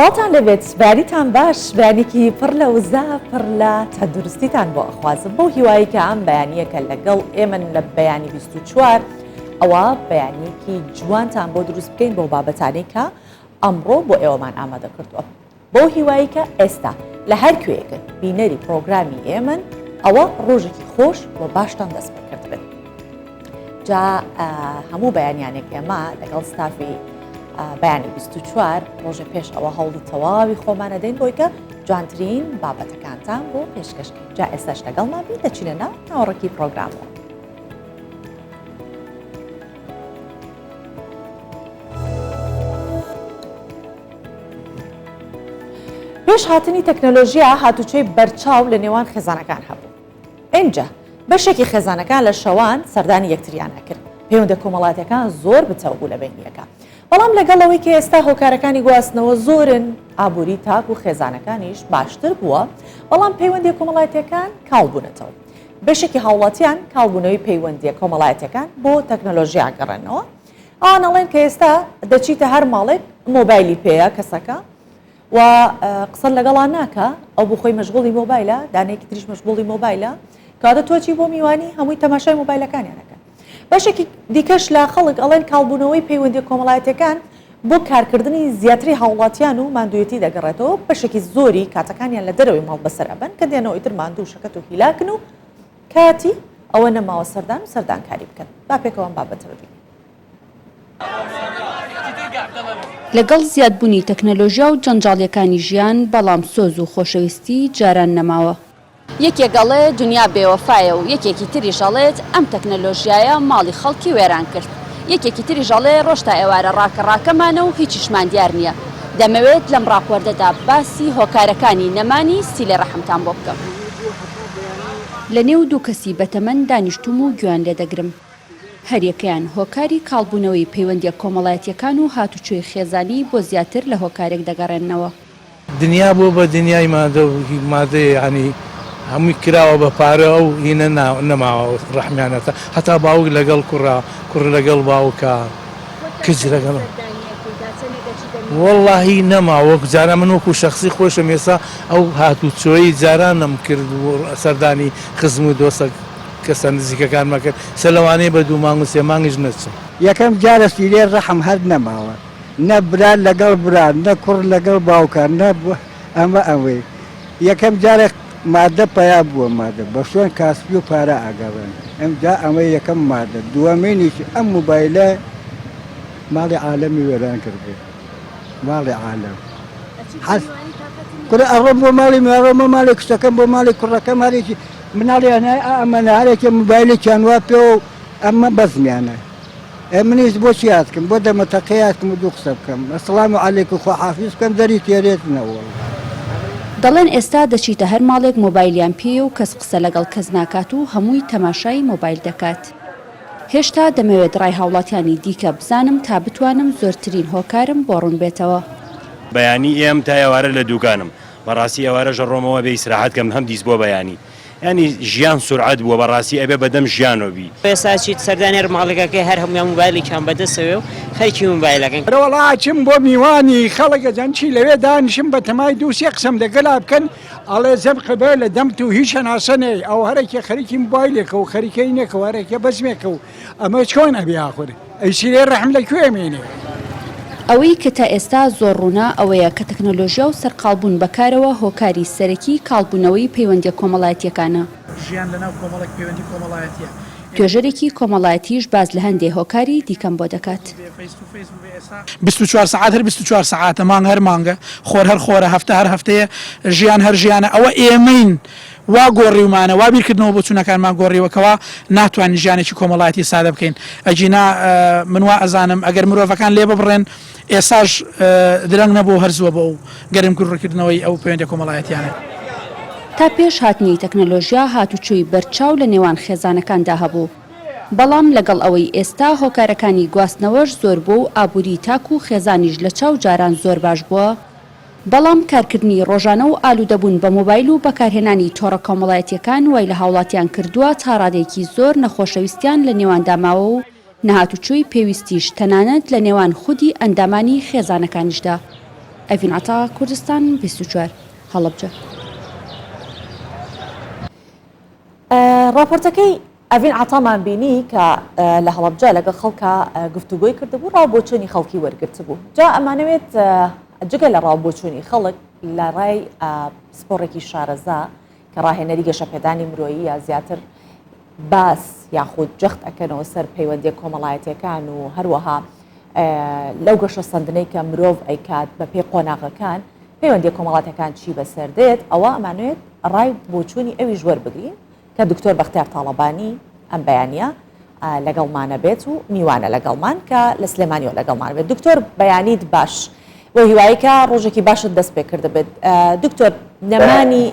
هەواڵتان لەبێت بەیانیتان باش بەیانێکی پڕ لە وزە پڕ لە تەندروستیتان بۆ ئەخوازم بۆ هیوایی کە ئەم بەیانیەکە لەگەڵ ئێمە لە بەیانی 24 ئەوە بەیانێکی جوانتان بۆ دروست بکەین بۆ بابەتانەی کە ئەمڕۆ بۆ ئێوەمان ئامادە کردووە بۆ هیوایی کە ئێستا لە هەر کوێیەکە بینەری پرۆگرامی ئێمن ئەوە ڕۆژێکی خۆش بۆ باشتان دەست بکرد بێت جا هەموو بەیانیانێک ئێمە لەگەڵ ستافی بەیانی 24 ڕۆژە پێش ئەوە هەوڵی تەواوی خۆمانە دەین بۆی کە جوانترین بابەتەکانتان بۆ پێشکەشکەین جا ئێستاش لەگەڵ مابی دەچینە ناو ناوەڕێکی پرۆگرامەوە. پێش هاتنی تەکنۆلۆژیا هاتوچۆی بەرچاو لە نێوان خێزانەکان هەبوو. ئینجا بەشێکی خێزانەکان لە شەوان سەردانی یەکتریانە کرد. پەیوەندە کۆمەڵاتیەکان زۆر بچەو بوو لە بینیەکە. بەڵام لەگەڵەوەی کە ئێستا هۆکارەکانی گواستنەوە زۆرن ئابووری تاک و خێزانەکانیش باشتر بووە بەڵام پەیوەندی کۆمەڵایەتیەکان کاڵبوونەتەوە. بەشێکی هاوڵاتیان کاڵبوونەوەی پەیوەندی کۆمەڵایەتیەکان بۆ تەکنۆلۆژیا گەڕێنەوە. ئەوان ئەڵێن کە ئێستا دەچیتە هەر ماڵێک مۆبایلی پێەیە کەسەکە و قسە لەگەڵان ناکە ئەو بۆ خۆی مەشغوڵی مۆبایلە دانێکی تریش مەشغوڵی مۆبایلە کاتە تۆچی بۆ میوانی هەمووی تەماشای مۆبایلەکانیانەکە. بەشێکی دیکەش لە خەڵک ئەڵێن کاڵبوونەوەی پەیوەندی کۆمەڵایەتیەکان بۆ کارکردنی زیاتری هاوڵاتیان و ماندوویەتی دەگەڕێتەوە بەشێکی زۆری کاتەکانیان لە دەرەوەی ماڵ بەسەر ئەبەن کە دێنەوەی تر ماندوو و شەکەت و هیلاکن و کاتی ئەوە نەماوە سەردان و سەردانکاری بکەن. با پێکەوەم بابەتە ببین. لەگەڵ زیادبوونی تەکنۆلۆژیا و جەنجاڵیەکانی ژیان بەڵام سۆز و خۆشەویستی جاران نەماوە. یەکێگەڵێ دنیا بێوەفایە و یەکێکی تریژەڵێت ئەم تەکنەلۆژیایە ماڵی خەڵکی وێران کرد. یەکێکی تریژەڵێ ڕۆشتا ئێوارە ڕاکەڕاکەمانە و هیچیشمان دیار نییە. دەمەوێت لەم ڕاپۆردەدا باسی هۆکارەکانی نەمانی سیلێ ڕەحمتان بۆ بکەم. لە نێو دوو کەسی بەتەمەن دانیشتوم و گوێیان لێدەگرم. هەریەکەیان هۆکاری کاڵبوونەوەی پەیوەندیە کۆمەڵایەتیەکان و هاتوچۆی خێزانی بۆ زیاتر لە هۆکارێک دەگەڕێنەوە. دنیا بۆ بە دنیای مادەی ینی هەمووی کراوە بە پارە ئەو هینە نەماوە ڕەحمیانەتە هەتا باوک لەگەڵ کوڕ لەگەڵ باوکە کچ لەگەڵ وەڵڵاهی نەماوە جارە من وەکو شەخصی خۆشم ێستا ئەو هاتوچۆی جارانم کرد سەردانی خزم و دۆستە کەسە نزیکەکان مەکرد سە لەوانەیە بە دوو مانگ و سێ مانگیش نەچم. یەکەم جارە سیلێ ڕەحم هەر نەماوە نە بران لەگەڵ بران نە کوڕ لەگەڵ باوکان نە ئەمە ئەوەی یەکەم جارێک مادە پیا بووە مادە بە شوێن کاسپی و پارە ئاگەڕێن ئەمجا ئەمە یەکەم مادە دووەمینیش ئەم موبایلە ماڵی عالەمی وێران کردێ ماڵی عالەم کوڕ ئەڕۆم بۆ ماڵی ماڕۆمە ماڵی کچەکەم بۆ ماڵی کوڕەکەم هەرێکی مناڵیانای ئەمەە هەرێکی موبایلێکیان وا پێ و ئەمە بەزمیانە منیش بۆچی یادکەم بۆ دەمەتەقەیاتکەم و دوو قسە بکەم ئەسڵام عەلەیکم خواحافیز بکەم دەری تێرێتنەوە. دەڵێن ئێستا دەچیتە هەر ماڵێک مۆبایلیان پێ و کەس قسە لەگەڵ کەس ناکات و هەمووی تەماشای مۆبایل دەکات. هێشتا دەمەوێت ڕای هاوڵاتیانی دیکە بزانم تا بتوانم زۆرترین هۆکارم بۆ ڕوون بێتەوە. بەیانی ئێم تا ئێوارە لە دوکانم بەڕاستی ئێوارە ژەڕۆمەوە بێ ئیسراحەت کەم هەم دیست بۆ بەیانی ینی ژیان سورعەت بووە بەڕاستی ئەبێ بەدەم ژیانۆبی. ئێستا چیت سەردانێر ماڵێکەکەی هەر هەمویان موبایلێکیان بەدەستەوە و خەریکی موبایلەکەن وەڵاچم بۆ میوانی خەڵکە جەنچی لەوێ دانیشم بە تەمای دووسێ قسەم لەگەڵا بکەن ئەڵێ زەب قبێ لە دەمت و هیچ شەناسەنێ ئەو هەرێکی خەریکی موبایلێکە و خەریکەی نێکە هەرێکە بەزمێکە و ئەمە چۆن ئەبێ ئاخر ئەیسی لێ ڕەحم لەکوێ مێنێ. ئەوەی کە تا ئێستا زۆر ڕوونا ئەوەیە کە تەکنۆلۆژیا و سەرقاڵبوون بەکارەوە هۆکاری سەرەکی کاڵبوونەوەی پەیوەندیە کۆمەڵایەتیەکانە. ژیان لەناو کۆمەڵێک پەیوەندی کۆمەڵایەتیە. توێژەرێکی کۆمەڵایەتیش باز لە هەندێک هۆکاری دیکەم بۆ دەکات. 24 ساعات هەر 24 ساعاتە مانگ هەر مانگە خۆر هەر خۆرە هەفتە هەر هەفتەیە ژیان هەر ژیانە ئەوە ئێمەین وا گۆڕیومانە وا بیرکردنەوە بۆ چوونەکانمان گۆڕیوەکەوە ناتوانین ژیانێکی کۆمەڵایەتی سادە بکەین. ئەجینا من وا ئەزانم ئەگەر مرۆڤەکان لێ ببڕێن ئێساش درەنگ نەبوو هەرزووە بۆ گەرم کوڕکردنەوەی ئەو پەیوەندیە کۆمەڵایەتیانە. تا پێش هاتنی تەکنۆلۆژیا هاتوچۆی بەرچاو لە نێوان خێزانەکاندا هەبوو. بەڵام لەگەڵ ئەوەی ئێستا هۆکارەکانی گواستنەوەش زۆر بوو و ئابووری تاک و خێزانیش لە چاو جاران زۆر باش بووە. بەڵام کارکردنی ڕۆژانە و ئالوودەبوون بە مۆبایل و بەکارهێنانی تۆڕە کۆمەڵایەتیەکان وای لە هاوڵاتیان کردووە تا ڕادێکی زۆر نەخۆشەویستیان لە نێوانداماوە و نەهاتوچۆی پێویستیش تەنانەت لە نێوان خودی ئەندامانی خێزانەکانیشدا. ئەڤین عەتا، کوردستان 24 هەڵەبجە. راپۆرتەکەی ئەڤین عەتامان بینی کە لە هەڵەبجە لەگەڵ خەڵکە گفتوگۆی کردبوو، ڕاوبۆچوونی خەڵکی وەرگرت بوو. جا ئەمانەوێت جگە لە ڕاوبۆچوونی خەڵک لە ڕای سپۆڕێکی شارەزا کە ڕاهێنەری گەشەپێدانی مرۆیی یا زیاتر باس یاخود جەخت ئەکەنەوە سەر پەیوەندی کۆمەڵایەتیەکان و هەروەها لەو گەشە سندنەی کە مرۆڤ ئەیکات بە پێی قۆناغەکان پەیوەندی کۆمەڵاتەکان چی بەسەردێت، ئەوە ئەمانوێت ڕای بۆچوونی ئەویش وەربگرین کە دکتۆر بەختیار تاڵەبانی ئەم بەیانیە لەگەڵمانە بێت و میوانە لەگەڵمان کە لە سلێمانیەوە لەگەڵمان بێت. دکتۆر بەیانیت باش بۆ هیواییکە ڕۆژێکی باشت دەست پێ کرده بێت. دکتۆر نەمانی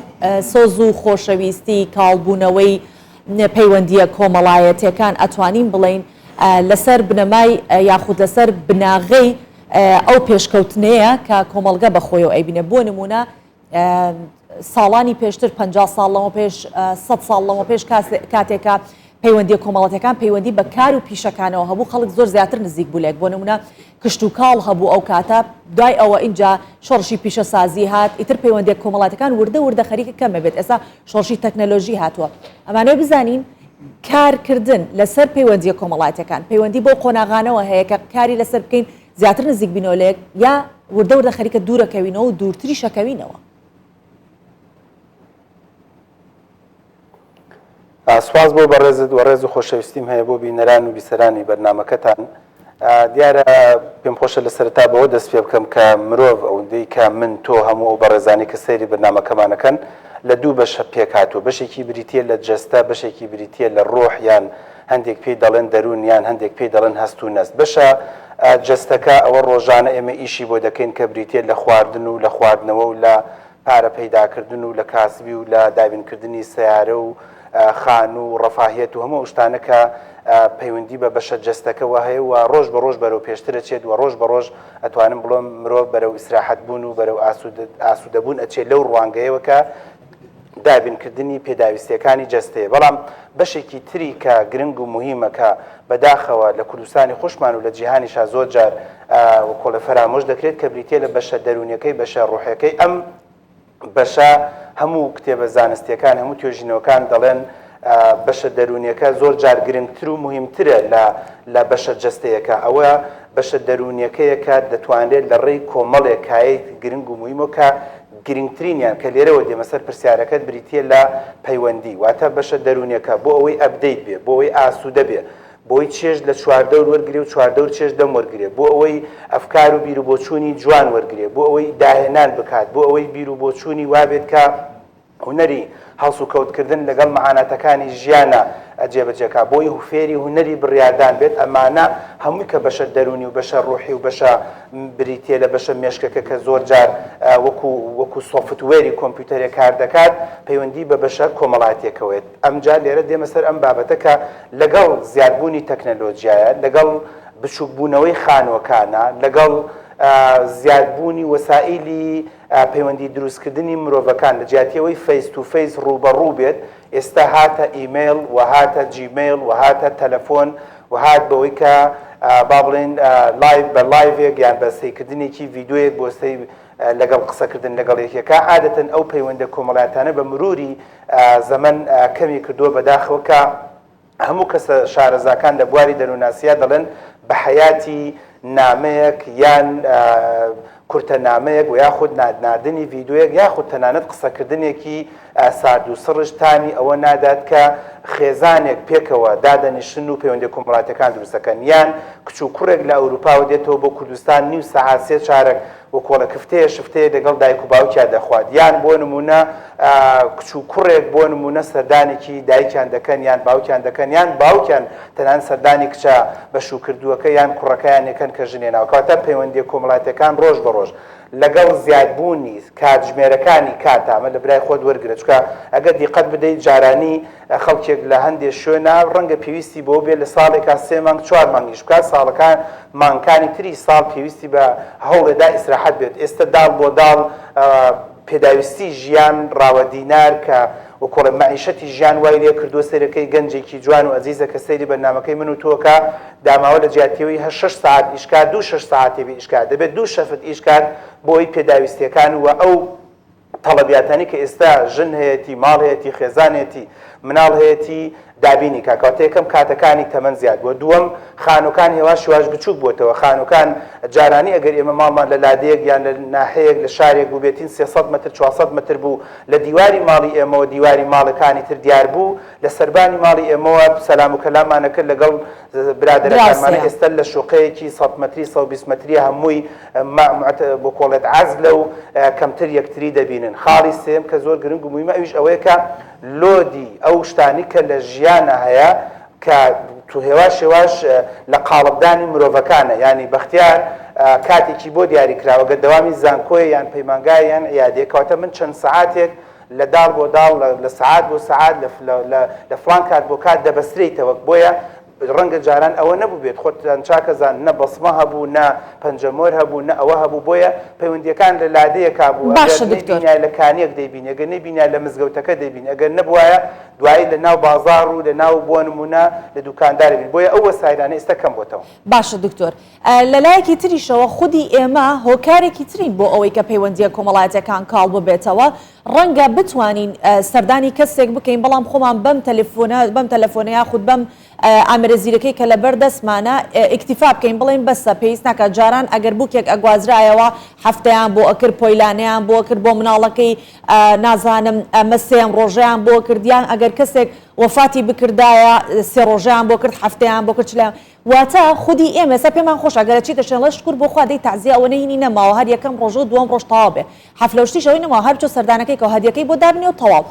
سۆز و خۆشەویستی کاڵبوونەوەی پەیوەندیە کۆمەڵایەتیەکان ئەتوانین بڵین لەسەر بنەمای یاخود لەسەر بناغەی ئەو پێشکەوتنەیە کە کۆمەڵگە بەخۆیەوە ئەیبینە. بۆ نمونە ساڵانی پێشتر 50 ساڵ لەمە پێش 100 ساڵ لەمە پێش کاتێکە پەیوەندی کۆمەڵەتەکان پەیوەندی بە کار و پیشەکانەوە هەبوو، خەڵک زۆر زیاتر نزیک بوو لێک. بۆ نمونە کشت و کاڵ هەبوو ئەو کاتە، دوای ئەوە اینجا شۆڕشی پیشەسازی هات، ئیتر پەیوەندی کۆمەڵاتەکان وردە خەریکە کەمە بێت. ئێستا شۆڕشی تەکنەلۆژی هاتووە. ئەمانەوە بزانین کارکردن لەسەر پەیوەندی کۆمەڵاتەکان پەیوەندی بۆ قۆناغانەوە هەیە کە کاری لەسەر بکەین زیاتر نزیک بینەوە لێک، یا وردە خەریکە دوورەکەوینەوە و دوورتری شەکەوینەوە. سواز بۆ بەڕێزت و ڕێز و خۆشەویستیم هەیە بۆ بینەران و بیسەرانی بەرنامەکەتان. دیارە پێم خۆشە لە سەرتا بەوە دەست پێ بکەم کە مرۆڤ ئەوەندەی کە من تۆ هەموو ئەو بەڕێزانی کە سەیری بەرنامەکەمانەکەن لە دوو بەشە پێکاتوە، بەشێکی بریتە لە جەستە، بەشێکی بریتە لە ڕۆح، یان هەندێک پێی دەڵێن دەروون، یان هەندێک پێی دەڵێن هەست و نەست. بەشە جەستەکە ئەوە ڕۆژانە ئێمە ئیشی بۆ دەکەین کە بریتە لە خواردن و لە خواردنەوە و لە پارە پەیداکردن و لە کاسبی و لە دابینکردنی سیارە و خان و ڕەفاهیەت و هەموو شتانە کە پەیوەندی بە بەشە جەستەکەەوە هەیە و ڕۆژ بە ڕۆژ بەرەو پێشترە چێت و ڕۆژ بە ڕۆژ ئەتوانم بڵۆم مرۆڤ بەرەو ئیسراحەت بوون و بەرەو ئاسوودەبوون ئەچێت لەو ڕوانگەیەوە کە دابینکردنی پێداویستیەکانی جەستەیە. بەڵام بەشێکی تری کە گرنگ و مهمە کە بەداخەوە لە کوردستانی خۆشمان و لە جیهانیشا زۆر جار کۆڵە فەرامۆش دەکرێت کە بریتە لە بەشە دەرونیەکەی بەشە ڕوحەکەی. ئەم بەشە هەموو کتێبە زانستیەکان هەموو توێژینەوەکان دەڵێن بەشە دەرونیەکە زۆر جار گرنگتر و مهمترە لە بەشە جەستەیەەکە. ئەوە بەشە دەرونیەکەیەکە دەتوانرێت لە ڕێی کۆمەڵێکایەت گرنگ و مهمە کە گرنگترینیان کە لێرەوە دێمەسەر پرسیارەکەت بریتە لە پەیوەندی، واتە بەشە دەرونیەکە بۆ ئەوەی ئەپدەیت بێ، بۆ ئەوەی ئاسوودە بێ، بۆی چێژ لە چواردەور وەرگێ و چواردەور چێژ دەم وەرگێ، بۆ ئەوەی ئەفکار و بیر و بۆچوونی جوان وەرگێ، بۆ ئەوەی داهێنان بکات، بۆ ئەوەی بیر و بۆچوونی وابێت کە هوەری هەڵس و کەوتکردن لەگەڵ مەعاناتەکانی ژیانە جێبەجێکا، بۆی فێری هوەری بڕیاردان بێت. ئەمانە هەمووی کە بەشە دەرونی و بەشە ڕوحی و بەشە بریتە لە بەشە مێشکەکە کە زۆر جار وەکو سۆفتوێری کۆمپیوتەرێک کار دەکات پەیوەندی بە بەشە کۆمەڵاتیەکەوێت. ئەمجا لێرە دێمە سەر ئەم بابەتە کە لەگەڵ زیادبوونی تەکنەلۆژیایە، لەگەڵ بچووکبوونەوەی خانووەکانە، لەگەڵ زیادبوونی وەسائلی پەیوەندی دروستکردنی مرۆڤەکان لە جیاتیەوەی فەیس تو فەیس ڕوبەڕوو بێت. ئێستا هاتە ئیمەیل و هاتە جیمەیل و هاتە تەلەفۆن و هات بەوەی کە با بڵێن لایڤ بە لایڤێک یان بە سەیکردنێکی ڤیددیۆیەک بۆ سەی لەگەڵ قسەکردن لەگەڵ یەکێکە عادەتەن ئەو پەیوەندە کۆمەڵاتانە بە مروری زەمن کەمی کردووە بەداخەوە کە هەموو کەسە شارەزاکان لە بواری دەرووناسیە دەڵێن بە حەیاتی نامەیەک یان کورتە نامەیەک و یاخود نادنی ڤیددیۆیەک یاخود تەنانەت قسەکردنێکی سارد و سڕش تانی ئەوە نادات کە خێزانێک پێکەوە دادەنیشن و پەیوەندی کۆمەڵاتەکان دروستەکەن، یان کچ و کوڕێک لە ئەوروپاوە دێتەوە بۆ کوردستان نیو سەعات سێ چارەک و کۆڵە کفتەیە شفتەیە لەگەڵ دایک و باوکیان دەخوات، یان بۆ نمونە کچ و کوڕێک بۆ نمونە سەردانێکی دایکیان دەکەن یان باوکیان دەکەن، یان باوکیان تەنان سەردانی کچە بەشوکردووەکە یان کوڕەکەیان یەکەن کە ژنێناوکاتە پەیوەندی کۆمەڵاتەکان ڕۆژ بە ڕۆژ لەگەڵ زیادبوونی کاتژمێرەکانی کاتامە لە برای خۆت وەرگرە، چکە ئەگەر دیقەت بدەیت جارانی خەڵکێک لە هەندێک شوێنە ڕەنگە پێویستی بۆ بێت لە ساڵێکا 3 مانگ 4 مانگیش بکات، ساڵەکان مانگەکانی تری ساڵ پێویستی بە هەوڵێدا ئیسراحەت بێت. ئێستا داڵ بۆ داڵ پێداویستی ژیان ڕاوە دینار کە وەکۆڵە مەعیشەتی ژیان وای لێ کردووە سەرەکەی گەنجێکی جوان و ئەزیزە کە سەیری بەرنامەکەی من و تۆکە داماوە لە جیاتیەوەی هە 6 ساعت ئیشکات 6 ساعتی بێ ئیشکات دەبێت 2 شەفت ئیشکات بۆی پێداویستیەکان وە ئەو تەڵەبیاتانی کە ئێستا ژن هەیەی ماڵ هەیەی خێزانێتی مناڵ هەیەی دابینی کاکاتەکەم کاتەکانی تەمەەن زیاد بووە دووەم خانوکان هێوا شێواش بچووک بۆتەوە خانوکان جارانی ئەگەر ئێمە ماڵمان لە لادەیەک یان لە ناحەیەک لە شارێک بوو بێتین 300 متر 400 متر بوو لە دیواری ماڵی ئێمەوە دیواری ماڵەکانی تر دیار بوو لە سەربانی ماڵی ئێمەوە سەلام و کەلامانەکرد لەگەڵ برادەرەکانمانە ئێستا لە شوقەیەکی 100 متری 120 متری هەمووی بۆ کۆڵێت عەزلە و کەمتر یەکتری دەبینن خاڵی سێم کە زۆر گرنگ و موهیمە ئەویش ئەوەیە کە لۆدی ئەو شتانی کە لە ژیانە هەیە کە تو هێواش شێواش لە قاڵبدانی مرۆڤەکانە ینی بەختیار کاتێکی بۆ دیاری کراوە گە دەوامی زانکۆی یان پەیمانگای یان یادێکەوەتە من چەند سعاتێک لە داڵ بۆ داڵ لە سعات بۆ سعات لە فلان کات بۆ کات دەبەستریتەوە بۆیە ڕەنگە جاران ئەوە نەبوو بێت خۆتان چاکەزان نە بەسمە هەبوو نە پەنجەمۆر هەبوو نە ئەوە هەبوو بۆیە پەیوەندیەکان لە لادەیەکا بوو نەبینای لە کانیەک دەیبین ئەگەر نەبینای لە مزگەوتەکە دەیبین ئەگەر نەبووایە دوایی لە ناو بازار و لە ناو بۆ نمونە لە دوکاندار بین بۆیە ئەو وەسایلانە ئێستا کەم بۆتەوە. باشە دکتۆر لەلایەکی تریشەوە خودی ئێمە هۆکارێکی ترین بۆ ئەوەی کە پەیوەندیە کۆمەڵایەتەکان کاڵ ببێتەوە ڕەنگە بتوانین سەردانی کەسێک بکەین بەڵام خۆمان بەم تەلەفۆنە یاخود بەم ئامرە زیرەکەی کە لە بەردەستمانە ئیکتیفا بکەین بڵێن بەسە پێویست ناکات جاران ئەگەر بووکێک ئەگوازرایەوە هەفتەیان بۆ ئەکرد پۆیلانیان بۆ کرد بۆ مناڵەکەی نازانم مەسێم ڕۆژەیان بۆ کردیان ئەگەر کەسێک وەفاتی بکردایە سێ ڕۆژیان بۆ کرد هەفتەیان بۆ کرد چلیان واتە خودی ئێمە سە پێمان خۆش ئەگەرە چیتە شێڵە شکر بۆ خوا دەی تەعزیە ئەوە نەهینی نەماوە هەر یەکەم ڕۆژ و دووەم ڕۆژ تەواو بێ هەفلەشتیشەوەی نەماوە هەر بچۆ سەردانەکەی کە هەدیەکەی بۆ دابنێ و تەواو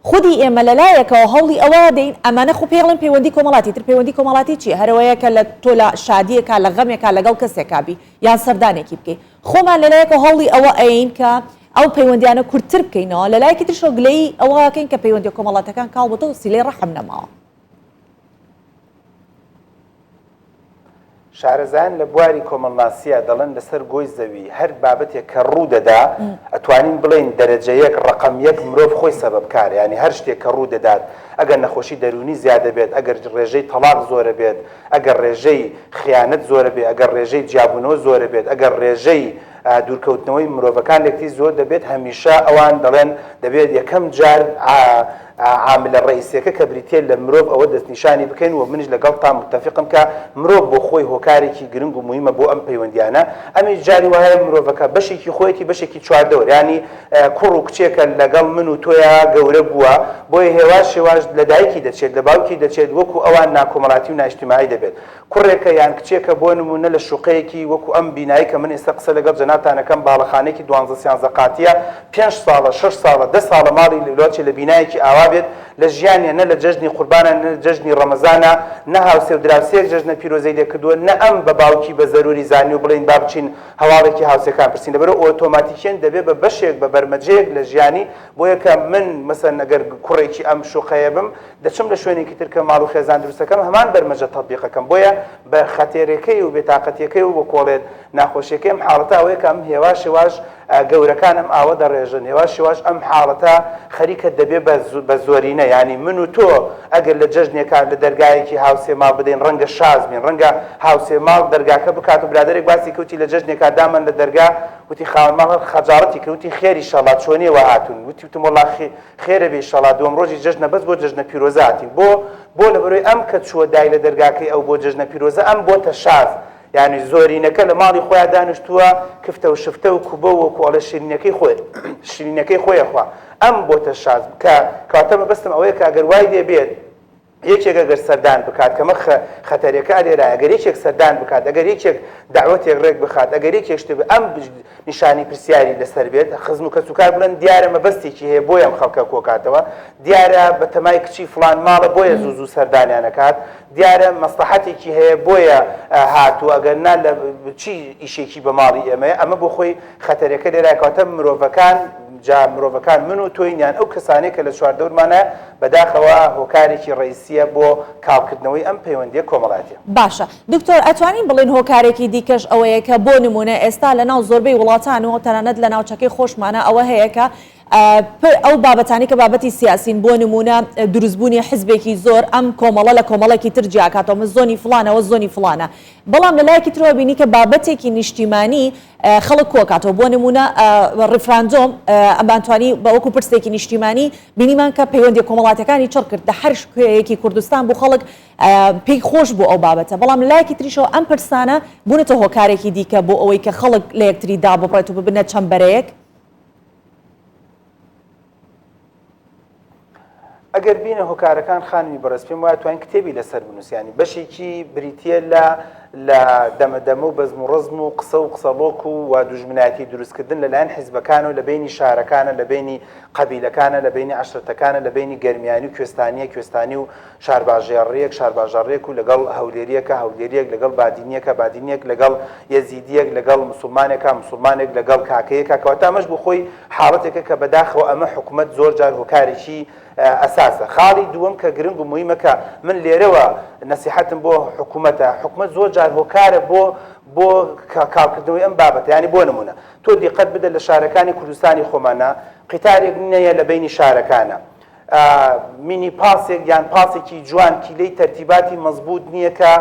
خودی ئێمە لەلایەکەوە هەوڵی ئەوە دەین ئەمانە خۆ پێڵێن پەیوەندی کۆمەڵاتی تر پەیوەندی کۆمەڵاتی چیە هەرەوەیە کە لە تۆ لە شادیەکە لە غەمێکا لەگەڵ کەسێکا بی یان سەردانێکی بکەی خۆمان لەلایەکە هەوڵی ئەوە ئەین کە ئەو پەیوەندیانە کورتتر بکەینەوە لەلایەکی ترشەوە گلەی ئەوەکەین کە پەیوەندی کۆمەڵاتەکان کاڵ بۆتەوە سیلەی ڕەحم نەماوە. شارەزایان لە بواری کۆمەڵناسیە دەڵێن لەسەر گۆی زەوی هەر بابەتێک کە ڕوو دەدا ئەتوانین بڵێن دەرەجەیەک ڕقم یەک مرۆڤ خۆی سەبەبکارە ینی هەر شتێک کە ڕوو دەدات ئەگەر نەخۆشی دەرونی زیادە بێت ئەگەر ڕێژەی تەلاق زۆرە بێت ئەگەر ڕێژەی خیانەت زۆرە بێت ئەگەر ڕێژەی جیابوونەوە زۆرە بێت ئەگەر ڕێژەی دوورکەوتنەوەی مرۆڤەکان لەکتی زۆر دەبێت هەمیشە ئەوان دەڵێن دەبێت یەکەم جار عاملە ڕئیسەکە کە بریتێ لە مرۆڤ ئەوە دەستنیشانی بکەین و منش لەگەڵ تا متفقم کە مرۆڤ بۆ خۆی هۆکارێکی گرنگ و مهمە بۆ ئەم پەیوەندیانە ئەمی جاری وایە مرۆڤەکە بەشێکی خۆیەتی بەشێکی چواردەوە ینی کوڕ و کچێکە لەگەڵ من و تۆیە گەورە بووە بۆیە هێواش شێواش لە دایکی دەچێت لە باوکی دەچێت وەکو ئەوان ناکۆمەڵاتی و ناجتیماعی دەبێت کوڕێکە یان کچێکە بۆ نمونە لە شوقەیەکی وەکو ئەم بینایی کە من ئێستا قسە لەگەڵ جەنابتانەکەم باڵەخانێکی 12 قاتیە 5 ساڵە 6 ساڵە 10 ساڵە ماڵی لەلۆچێ لە بینایەکی ئاوا بێت لە ژیانە نە لە جەژنی قوربانە نە جەژنی ڕەمەزانە نە هاوسێ و دراوسێک جەژنە پیرۆزەی لێ کردووە نە ئەم بە باوکی بە زەروری زانی و بڵین با بچین هەواڵێکی هاوسەکان پرسین لەبەرەوە ئۆتۆماتیکیان دەبێت بە بەشێک بە بەرمەجەیەک لە ژیانی بۆیە کە من مەسەن ئەگەر کوڕێکی ئەم شوقەیە بم دەچم لە شوێنێکی تر کە ماڵ و خێزان دروستەکەم هەمان بەرمەجە تەطبیقەکەم بۆیە بە خەتێرەکەی و بێتاقەتیەکەی و بە کۆڵێت ناخۆشیەکەی ئەم حاڵەتە ئەوەیە کە ئەم هێواش شێواش گەورەکان ئەم ئاوە دەڕێژن هێواش شێواش ئەم حاڵەتە خەریکە دەبێت بە زۆرینە ینی من و تۆ ئەگەر لە جەژنێکان لە دەرگایەکی هاوسێ ماڵ بدەین ڕەنگە شاز بین ڕەنگە هاوسێ ماڵ دەرگاکە بکات و برادێک باسی کەوتی لە جەژنێکا دامن لە دەرگا وتی خاوەن ماڵ خەجاڵەتی کەوتی خێری شەڵات چۆنیەوە هاتون وتی وتم وەڵا خێرە بێ شەڵات دووەم ڕۆژی جەژنە بەس بۆ جەژنە پیرۆزە هاتین بۆ لەبەرەوەی ئەم کە چووە دای لە دەرگاکەی ئەو بۆ جەژنە پیرۆزە ئەم بۆتە شاز یعنی زۆرینەکە لە ماڵی خۆیان دانیشتووە کفتە و شفتە و کوبە و کۆڵە شیرینەکەی خۆیە خوا ئەم بۆتە شاز کە کاتە مەبەستم ئەوەیە کە ئەگەر وای دەبێت یەکێک ئەگەر سەردان بکات کەمە خەتەرەکە لێرە ئەگەر یەکێک سەردان بکات ئەگەر یەکێک داوەتێک ڕێک بخات ئەگەر یەکێک شتێ ئەم نیشانی پرسیاری لەسەر بێت خزم و کەسوکار بڵێن دیارە مەبەستێکی هەیە بۆیە ئەم خەڵکە کۆکاتەوە دیارە بە تەمای کچی فلان ماڵە بۆیە زوو سەردانیانەکات دیارە مەسلحەتێکی هەیە بۆیە هاتووە ئەگەر نا لە چی ئیشێکی بە ماڵی ئێمەیە ئەمە بۆ خۆی خەتەرەکە لێرە کاتە مرۆڤەکان جا مرۆڤەکان من و تۆینیان ئەو کەسانەی کە لە چواردەورمانە بەداخەوە هۆکارێکی ڕئیسیە بۆ کاڵکردنەوەی ئەم پەیوەندیە کۆمەڵاتیە. باشە دکتۆر ئەتوانین بڵێن هۆکارێکی دیکەش ئەوەیە کە بۆ نمونە ئێستا لە ناو زۆربەی وڵاتان و تەنانەت لە ناوچەکەی خۆشمانە ئەوە هەیە کە ئەو بابەتانی کە بابەتی سیاسین بۆ نمونە دروستبوونی حزبێکی زۆر ئەم کۆمەڵە لە کۆمەڵێکی تر جیاکاتەوە زۆنی فلانەوە زۆنی فلانە بەڵام لەلایەکی ترەوە بینی کە بابەتێکی نیشتیمانی خەڵک کۆکاتەوە بۆ نمونە ڕفراندۆم ئەمانتوانی بە وەکو پرسێکی نیشتیمانی بینیمان کە پەیوەندی کۆمەڵاتەکانی چڕ کرد لە هەر شوێیەکی کوردستان بۆ خەڵک پێی خۆش بوو ئەو بابەتە بەڵام لایەکی تریشەوە ئەم پرسانە بوونەتە هۆکارێکی دیکە بۆ ئەوەی کە خەڵک لە یەکتری دابڕێت و ببنە چەمبەرەیەک. ئەگەر بینە هۆکارەکان خانمی بەڕێز پێم وایە توانین کتێبی لەسەر بنووسیانی بەشێکی بریتە لە دەمەدەمە و بەزم و ڕزم و قسە و قسەڵۆک و دوژمنایەتی دروستکردن لەلایەن حیزبەکان و لە بینی شارەکانە لە بینی قەبیلەکانە لە بینی عەشرەتەکانە لە بینی گەرمیانی و کوێستانی و شارباژێڕێک و لەگەڵ هەولێریەکە هەولێریەک لەگەڵ بادینیەک لەگەڵ یەزیدیەک لەگەڵ مسلمانێک لەگەڵ کاکەیەکە کەواتە ئەمەش بۆ خۆی حاڵەتێکە کە بەداخەوە ئەمە حکوومەت زۆر جار هۆکارێکی ئەساسە. خاڵی دووەم کە گرنگ و مهمەکە من لێرەوە نەسیحەتم بۆ حکوومەتە حکوومەت زۆر جار هۆکارە بۆ کارکردنەوەی ئەم بابەتە ینی بۆ نمونە تۆ دیقەت بدە لە شارەکانی کوردستانی خۆمانە قیتارێک نەیە لە بینی شارەکانە مینی پاسێک یان پاسێکی جوان کیلەی تەرتیباتی مەزبوط نییە کە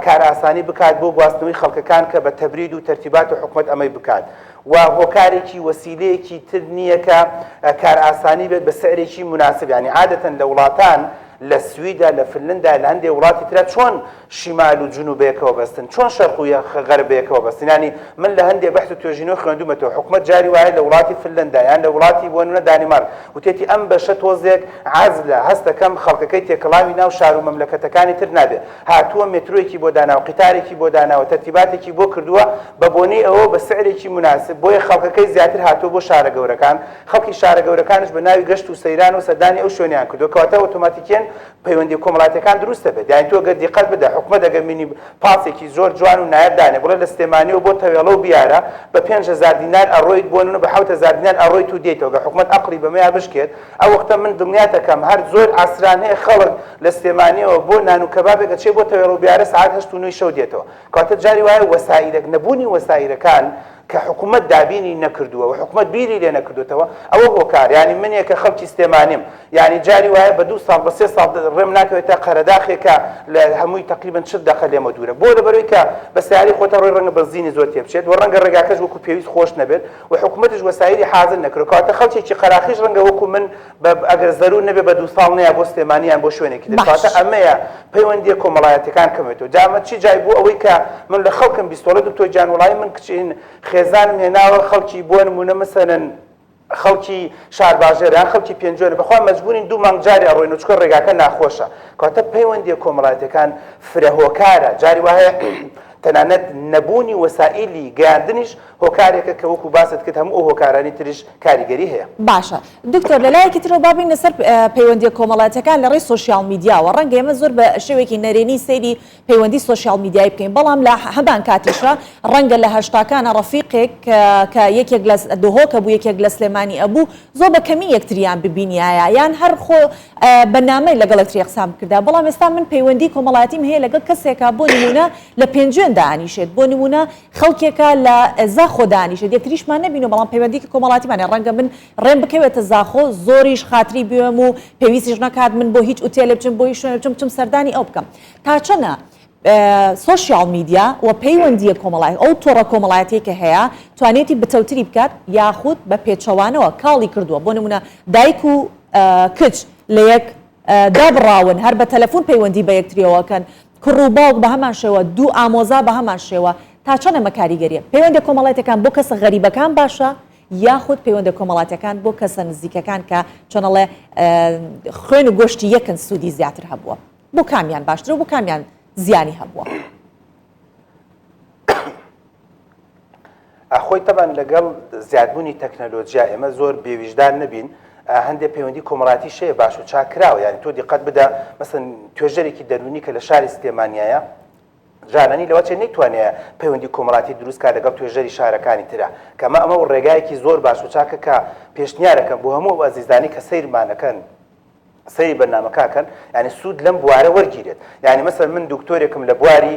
کار ئاسانی بکات بۆ گواستنەوەی خەڵکەکان کە بە تەبرید و تەرتیبات و حکوومەت ئەمەی بکات و هۆکارێکی وەسیلەیەکی تر نییە کە کار ئاسانی بێت بە سعرێکی مناسب ینی عادەتەن لە وڵاتان لە سویدا لە فنلندا لە هەندێک وڵاتی ترە چۆن شیمال و جنوبەیەکەوە بەستن چۆن شەرق و غەربەیەکەوە بەستن ینی من لە هەندێک بەحث و توێژینەوە خوێندومەتەوە حکوومەت جاری وایە لە وڵاتی فنلندا یان لە وڵاتی بۆ نمونە دانیمارک وتێتی ئەم بەشە تۆزێک عازلە هەستەکەم خەڵکەکەی تێکەڵاوی ناو شار و مەملەکەتەکانی تر نابێت هاتووە مترۆیەکی بۆ داناوە قیتارێکی بۆ داناوە تەرتیباتێکی بۆ کردووە بە بۆنەی ئەوە بە سعرێکی مناسب بۆیە خەڵکەکەی زیاتر هاتووە بۆ شارە گەورەکان خەڵکی شارە گەورەکانش بە ناوی گەشت و سەیران و سەردانی ئەو شوێنیان کردووە کەواتە ئۆتۆماتیکیان پەیوەندی کۆمەڵاتەکان دروستە بێت یانی تۆ گە دیقەت بدە حکوومەت ئەگەر مینی پاسێکی زۆر جوان و نایەردانێ بڵێ لە سلێمانیەوە بۆ تەوێڵە و بیارە بە 5,000 دینار ئەڕۆیت بۆ نونە بە 7,000 دینار ئەڕۆیت و دێتەوە گە حکوومەت ئەقلی بەمەیە بشکێت ئەو وەختە من دڵنیا دەکەم هەر زۆر ئاسران هەیە خەڵک لە سلێمانیەوە بۆ نان و کەبابێک چێ بۆ تەوێڵە و بیارە ساعات 8 و 9 شەو دێتەوە کەواتە جاری وایە وەسایلێک نەبوونی وەسایلەکان کە حکوومەت دابینی نەکردووە و حکوومەت بیری لێ نەکردوێتەوە ئەوە هۆکار ینی منێک کە خەڵکی سلێمانیم ینی جاری وایە بە 2 ساڵ بە 3 ساڵ ڕێم ناکەوێتە قەرەداخێکە لە هەمووی تقریبن 40 دقە لێمە دوورە بۆ لەبەرەوەی کە بە سیاری خۆتە ڕۆی ڕەنگە بەزینی زۆر تێبچێت و ڕەنگە ڕێگاکەش وەکو پێویست خۆش نەبێت و حکوومەتش وەسایلی حاضر نەکرد کەواتە خەڵکێکی قەراخیش ڕەنگە وەکو من ئەگەر زەرور نەبێت بە 2 ساڵ نەیە بۆ سلێمانیان بۆ شوێنێکی کەواتە ئەمەیە پەیوەندی کۆمەڵایەتەکان کەمێتەوە جامە چی جای بوو ئەوەی کە من لە خەڵکم بیستۆڵە دکتۆر جان وڵای من کچین خێزانم هێناوە خەڵکی بۆ نمونە مەسەلەن خەڵکی شارباژێریان خەڵکی پێنجۆنە بەخوا مەجبورین 2 مانگ جاری ئەڕۆین و چکە ڕێگاکە ناخۆشە کەواتە پەیوەندی کۆمەڵایەتەکان فرەهۆکارە جاری وایە تەنانەت نەبوونی وەسائلی گەیاندنیش هۆکارێکە کە وەکو باست کرد هەموو ئەو هۆکارانی تریش کاریگەری هەیە. باشە دکتۆر لەلایەکی ترەوە بابین لەسەر پەیوەندی کۆمەڵایەتەکان لە ڕێی سۆشیال میدیاوە ڕەنگە ئێمە زۆر بە شێوێکی نەرێنی سەیری پەیوەندی سۆشیال میدیایی بکەین بەڵام لە هەمان کاتیشە ڕەنگە لە هەشتاکانە ڕەفیقێک کە یەکێک لە دهۆکە بوو یەکێک لە سلێمانی ئەبوو زۆر بە کەمی یەکتریان ببینایە یان هەر خۆ بەنامەی لەگەڵ یەکتری قسام کردا بەڵام ئێستا من پەیوەندی کۆمەڵایەتیم هەیە لەگەڵ کەسێکە بۆ نمونە لە پێنجێن دانیشێت بۆ نمونە خەڵکێکە لە زاخۆ دانیشێت یەکتریشمان نەبین و بەڵام پەیوەندی کۆمەڵاتیمانە ڕەنگە من ڕێم بکەوێتە زاخۆ زۆریش خاتری بوێم و پێویستیش نەکات من بۆ هیچ ئوتێلێ بچم بۆ هیچ شوێنێ بچم سەردانی ئەو بکەم تا چەنە سۆشیال میدیا و پەیوەندیە کۆمەڵایەت ئەو تۆڕە کۆمەڵایەتی کە هەیە توانێتی بتەوتری بکات یاخود بە پێچەوانەوە کاڵی کردووە بۆ نمونە دایک و کچ لە یەک دابڕاون هەر بە تەلەفۆن پەیوەندی بە یەکتریەوەکەن کوڕ و باوک بە هەمان شێوە دوو ئامۆزا بە هەمان شێوە تا چەنە ئەمە کاریگەریە پەیوەندی کۆمەڵایەتەکان بۆ کەسە غەریبەکان باشە یاخود پەیوەندی کۆمەڵایەتەکان بۆ کەسە نزیکەکان کە چۆنەڵێ خوێن و گۆشتی یەکن سوودی زیاتر هەبووە بۆ کامیان باشترە و بۆ کامیان زیانی هەبووە خۆی تەبان لەگەڵ زیادبوونی تەکنەلۆجیا ئێمە زۆر بێویژدار نەبین هەندێک پەیوەندی کۆمەڵاتی شەیە باش و چاکراوە یانی تۆ دیقەت بدە مەسەن توێژەرێکی دەرونی کە لە شاری سلێمانیایە جانانی لەوە چێ نەیتوانێت پەیوەندی کۆمەڵاتی دروستکات لەگەڵ توێژەری شارەکانی ترە کەمە ئەمە و ڕێگایەکی زۆر باش و چاکە کە پێشنیارەکەم بۆ هەموو ئەزیزانی کە سەیرمانەکەن قسەی بەرنامەکەکەن ینی سوود لەم بوارە وەرگیرێت ینی مەسەر من دکتۆرێکم لە بواری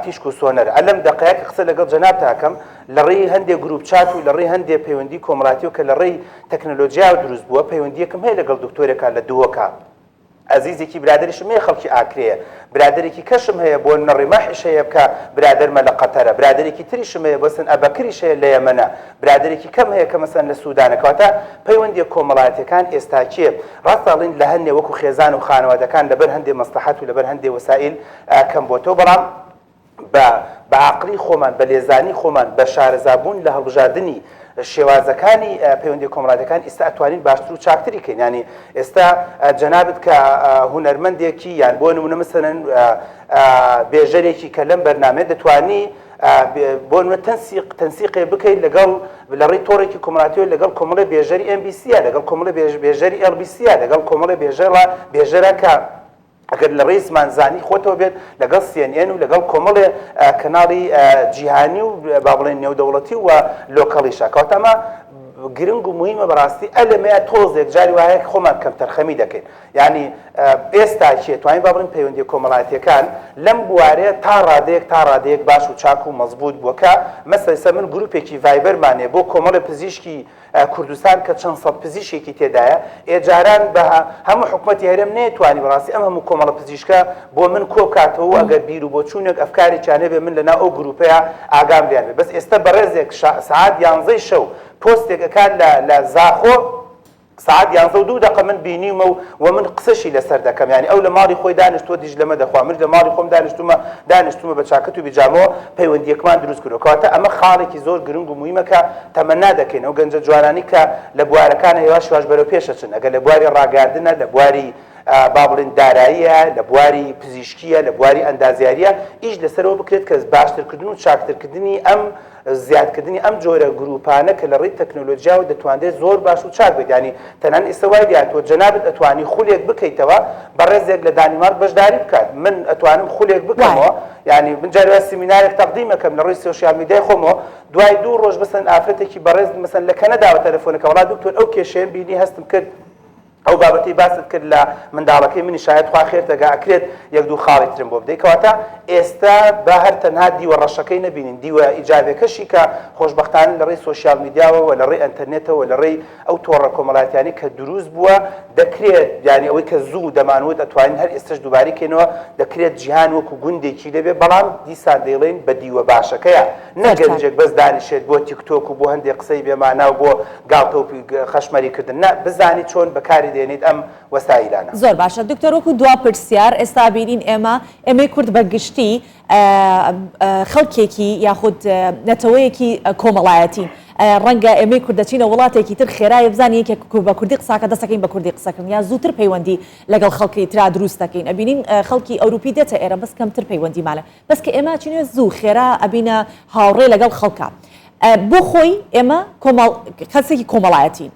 تیشک و سۆنەر ئەلەم دەقەیەکە قسە لەگەڵ جەناب تاکەم لە ڕێی هەندێک گروپ چات و لە ڕێی هەندێک پەیوەندی کۆمەڵاتی و کە لە ڕێی تەکنۆلۆژیا دروست بووە پەیوەندیەکەم هەیە لەگەڵ دکتۆرێکە لە دووەکە عزیزێکی برادریشم هەیە خەڵکی ئاکرەیە برادێکی کەشم هەیە بۆ نەڕێماحیش هەیە بکە برادەرمە لە قەتەرە برادێکی تریشم هەیە بۆسن ئەبەکریش هەیە لە یەمەنە برادێکی کەم هەیە کە مەسەن لە سوودانەکەواتە پەیوەندی کۆمەڵایەتەکان ئێستاکێ ڕاستەڵین لە هەندێک وەکو خێزان و خانەوادەکان لەبەر هەندێک مەسلحەت و لەبەر هەندێک وەسائل کەم بۆتەوە بەڵام بە عەقڵی خۆمان بە لێزانی خۆمان بە شارەزابوون لە هەڵبژاردننی شێوازەکانی پەیوەندی کۆمەڵایەتەکان ئێستا ئەتوانین باشتر و چاکتری کەین ینی ئێستا جەنابەت کە هونەرمەندێکی یان بۆ نمونە مەسەلەن بێژەرێکی کە لەم بەرنامەیە دەتوانی بۆ نمونە تەنسیقێ بکەیت لەگەڵ لە ڕێی تۆڕێکی کۆمەڵایەتیەوە لەگەڵ کۆمەڵی بێژەری MBC لەگەڵ کۆمەڵی بێژەری LBC لەگەڵ کۆمەڵی بێژەرە کە ئەگەر لە ڕێی زمانزانی خۆتەوە بێت لەگەڵ CNN و لەگەڵ کۆمەڵێ کەناڵی جیهانی و با بڵێن نێودەوڵەتی و لۆکەڵیشە کەواتەمە گرنگ و مهمە بەڕاستی ئەلەمەیە تۆزێک جاری وایە خۆمان کەم تەرخەمی دەکەین یعنی ئێستا توانین با بڵێن پەیوەندی کۆمەڵایەتیەکان لەم بوارەیە تا ڕادەیەک باش و چاک و مەزبوط بووکە مەسەلەن من گروپێکی ڤایبەرمانێ بۆ کۆمەڵی پزیشکی کوردستان کە چەند سەد پزیشێکی تێدایە ئێجاران بە هەموو حکوومەتی هەرێم نەیەتوانی بەڕاستی ئەم هەموو کۆمەڵە پزیشکە بۆ من کۆکاتەوە ئەگەر بیر و بۆ چوونێک ئەفکارێکیان هەبێ من لەناو ئەو گروپەیە ئاگام لێیان بێ بەس ئێستا بەڕێزێک سعات 11 شەو پۆستێکەکان لە زاخۆ سعات 11 من بینیمە و من قسەشی لەسەر دەکەم ینی ئەو لە ماڵی خۆی دانیشتووە دیژ لەمە دەخوا من لە ماڵی خۆم دانیشتومە بە چاکەت و بیجامەوە پەیوەندیەکمان دروست کردەوە کەواتە ئەمە خاڵێکی زۆر گرنگ و مهمە کە تەمەنا دەکەین ئەو گەنجە جوانانی کە لە بوارەکانە هێواش بەرەو پێشەچن ئەگەر لە بواری ڕاگاردنە لە بواری با بڵێن داراییە لە بواری پزیشکیە لە بواری ئەندازیاریە ئیش لەسەرەوە بکرێت کە باشترکردن و چاکترکردنی ئەم زیادکردنی ئەم جۆرە گروپانە کە لە ڕێی تەکنۆلۆژیاوە دەتوانێت زۆر باش و چاک بێت ینی تەنان ئێستا وای دیاتوە جەنابەت ئەتوانی خولێک بکەیتەوە بە ڕێزێک لە دانیمارک بەشداری بکات من ئەتوانم خولێک بکەمەوە ینی من جارێ سیمینارێک تەقدیمەکەم لە ڕێی سۆشیال میدیای خۆمەوە دوای 2 ڕۆژ بەسەن ئافرەتێکی بەڕێز مەسەن لە کەنەداوە تەلەفۆنەکە وڵات دکتۆر ئەو کێشەیەم بینی هەستم کرد ئەو بابەتی باست کرد لە منداڵەکەی منی شاید خوا خێرتەگە ئەکرێت یەک دوو خاڵی ترم بۆ بدەیت کەواتە ئێستا بە هەر تەنها دیوە ڕەشەکەی نەبینین دیوە ئیجابێکەشی کە خۆشبەختانە لە ڕێی سۆشیال میدیاوە و لە ڕێی ئەنتەرنێتەوە لە ڕێی ئەو تۆڕە کۆمەڵایەتیانی کە دروست بووە دەکرێت یانی ئەوەی کە زوو دەمانوت ئەتوانین هەر ئێستش دووبارەی کەینەوە دەکرێت جیهان وەکو گوندێکی دەبێت بەڵام دیسان دەیڵێن بە دیوە باشەکەیە نەگەنجێک بەس دانیشێت بۆ تیکتۆک و بۆ هەندێک قسەی بێمانە و بۆ گاڵتە و خەشمەریکردن نە بزانی چۆن بەکاری دێنیت ئەم وەسایلانە زۆر باشە دکتۆر وەکو دوا پرسیار ئێستا بینین ئێمەی کورد بەگشتی خەڵکێکی یاخود نەتەوەیەکی کۆمەڵایەتی ڕەنگە ئێمەی کوردەچینە وڵاتێکی تر خێرایە بزانین یەکێک بە کوردی قساکە دەستەکەین بە کوردی قسەکردن یا زووتر پەیوەندی لەگەڵ خەڵکی ترا دروست دەکەین ئەبینین خەڵکی ئەوروپی دێتە ئێرە بەس کەمتر پەیوەندی مالە بەس کە ئێمە چینێ زوو خێرا ئەبینە هاوڕێ لەگەڵ خەڵکە بۆ خۆی ئێمە کەسێکی کۆمەڵایەتین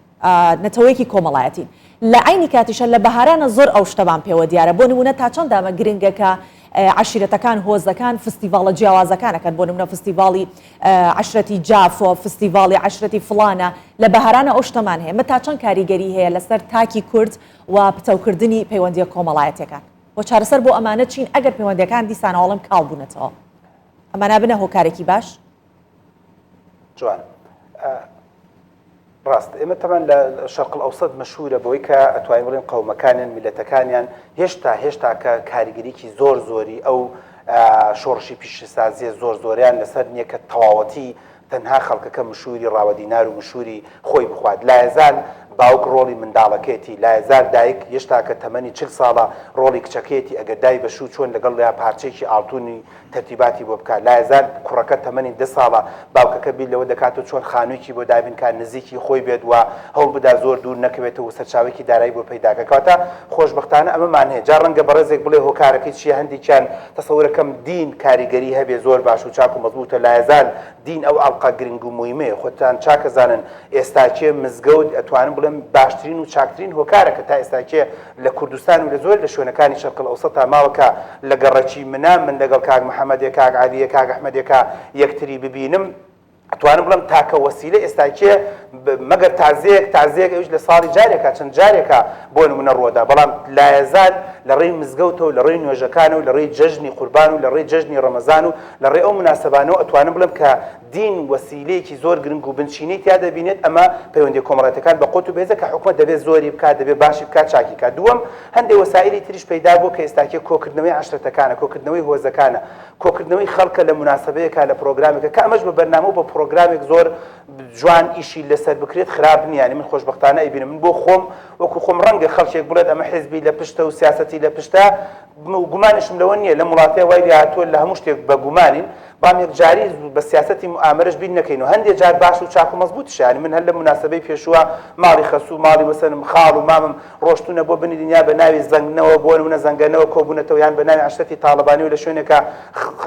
نەتەوەیەکی کۆمەڵایەتین لە عینی کاتیشە لە بەهارانە زۆر ئەو شتەمان پێوە دیارە بۆ نمونە تا چەند دامە گرنگەکە عشیرەتەکان هۆزەکان فستیڤاڵە جیاوازەکانەکەن بۆ نمونە فستیڤاڵی عشرەتی جافۆ فستیڤاڵی عشرەتی فڵانە لە بەهارانە ئەو شتەمان هەیە تا چەند کاریگەری هەیە لەسەر تاکی کورد و پتەوکردنی پەیوەندیە کۆمەڵایەتەکان بۆ چارەسەر بۆ ئەمانە چین ئەگەر پەیوەندیەکان دیسانەوەڵم کاڵ بوونەتەوە ئەمانە بنە هۆکارێکی باش جوان ڕاست ئێمە تەمان لە شەرق ئەوسەد مەشهورە بەوەی کە ئەتوانین بڵێن قەومەکانیان میلەتەکانیان هێشتا کە کاریگەریکی زۆری ئەو شۆڕشی پیشەسازیە زۆریان لەسەر نییە کە تەواوەتی تەنها خەڵکەکە مشهوری ڕاوەدینار و مشهوری خۆی بخوات لایەزال باوک ڕۆڵی منداڵەکەیەتی لایەزار دایک هێشتا کە تەمەنی 40 ساڵە ڕۆڵی کچەکەیەتی ئەگەر دای بەشوو چۆن لەگەڵ لە پارچێکی ئاڵتونی تەرتیباتی بۆ بکات لایەزار کوڕەکە تەمەنی 10 ساڵە باوکەکە بیر لەوە دەکاتەوە چۆن خانوویکی بۆ دابینکار نزیکی خۆی بێت و هەوڵ بدا زۆر دوور نەکەوێتەوە سەرچاوێکی دارایی بۆ پەیداکەکەواتە خۆشبەختانە ئەمەمان هەیە جا ڕەنگە بەڕێزێک بڵێ هۆکارەکەی چیە هەندێکیان تەسەورەکەم دین کاریگەری هەبێ زۆر باش و چاک و مەزبوطە لایەزار دین ئەو ئەڵقە گرنگ و مویمەیە خۆتان چاکەزانن ئێستاکێ مزگەوت ئەتوانن بڵێم باشترین و چاکترین هۆکارەکە تا ئێستاکێ لە کوردستان و لە زۆر لە شوێنەکانی شەرق ئەوسەد ماوەکە لە گەڕەکی من لەگەڵ کاک محەممەد کاک عالیە کاک ئەحمەدێکا یەکتری ببینم ئەتوانم بڵم تاکە وەسیلە ئێستاکێ مەگەر تازەیەک ئەوش لە ساڵی جارێکە چەند جارێکە بۆ نمونە ڕۆدا بەڵام لایەزان لە ڕێی مزگەوتەوە لە ڕێی نوێژەکانە و لە ڕێی جەژنی قوربان و لە ڕێی جەژنی ڕەمەزان و لە ڕێی ئەو مناسەبانەوە ئەتوانم بڵم کە دین وەسیلەیەکی زۆر گرنگ و بنچینەی تیا دەبینێت ئەمە پەیوەندی کۆمەڵایەتەکان بە قوت و بێزە کە حکومەت دەبێت زۆری بکات دەبێت باشی بکات چاکی کات دووەم هەندێک وەسایلی تریش پەیدا بوو کە ئێستاکێ کۆکردنەوەی عەشرەتەکانە کۆکردنەوەی هۆزەکانە کۆکردنەوەی خەڵکە لە مناسبەیەکە لە پرۆگرامێکە کە ئەمەش بە بەرنامە و بە پرۆگرامێک زۆر جوان ئیشی لەسەر بکرێت خراپ نییە یعنی من خۆشبەختانە ئەیبینم من بۆ خۆم وەکو خۆم ڕەنگە خەڵکێک بڵێت ئەمە حیزبی لە پشتە و سیاسەتی لە پشتە گومانشم لەوە نییە لە وڵاتەیە وای هاتووە لە هەموو شتێک بە گومانین بام یەکجاری بە سیاسەتی ئامرش بین نەکەین و هەندێک جار باش و چاک و مەزبوط شانی من هەر لە مناسبەی پێشووە ماڵی خەسوو ماڵی وەسەنم خاڵ و مامم ڕۆشتونە بۆ بنی دنیا بە ناوی زەنگنەوە بۆ نمونە زەنگەنەوە کۆبوونەتەوە یان بە ناوی عەشرەتی تاڵبانی و لە شوێنێکە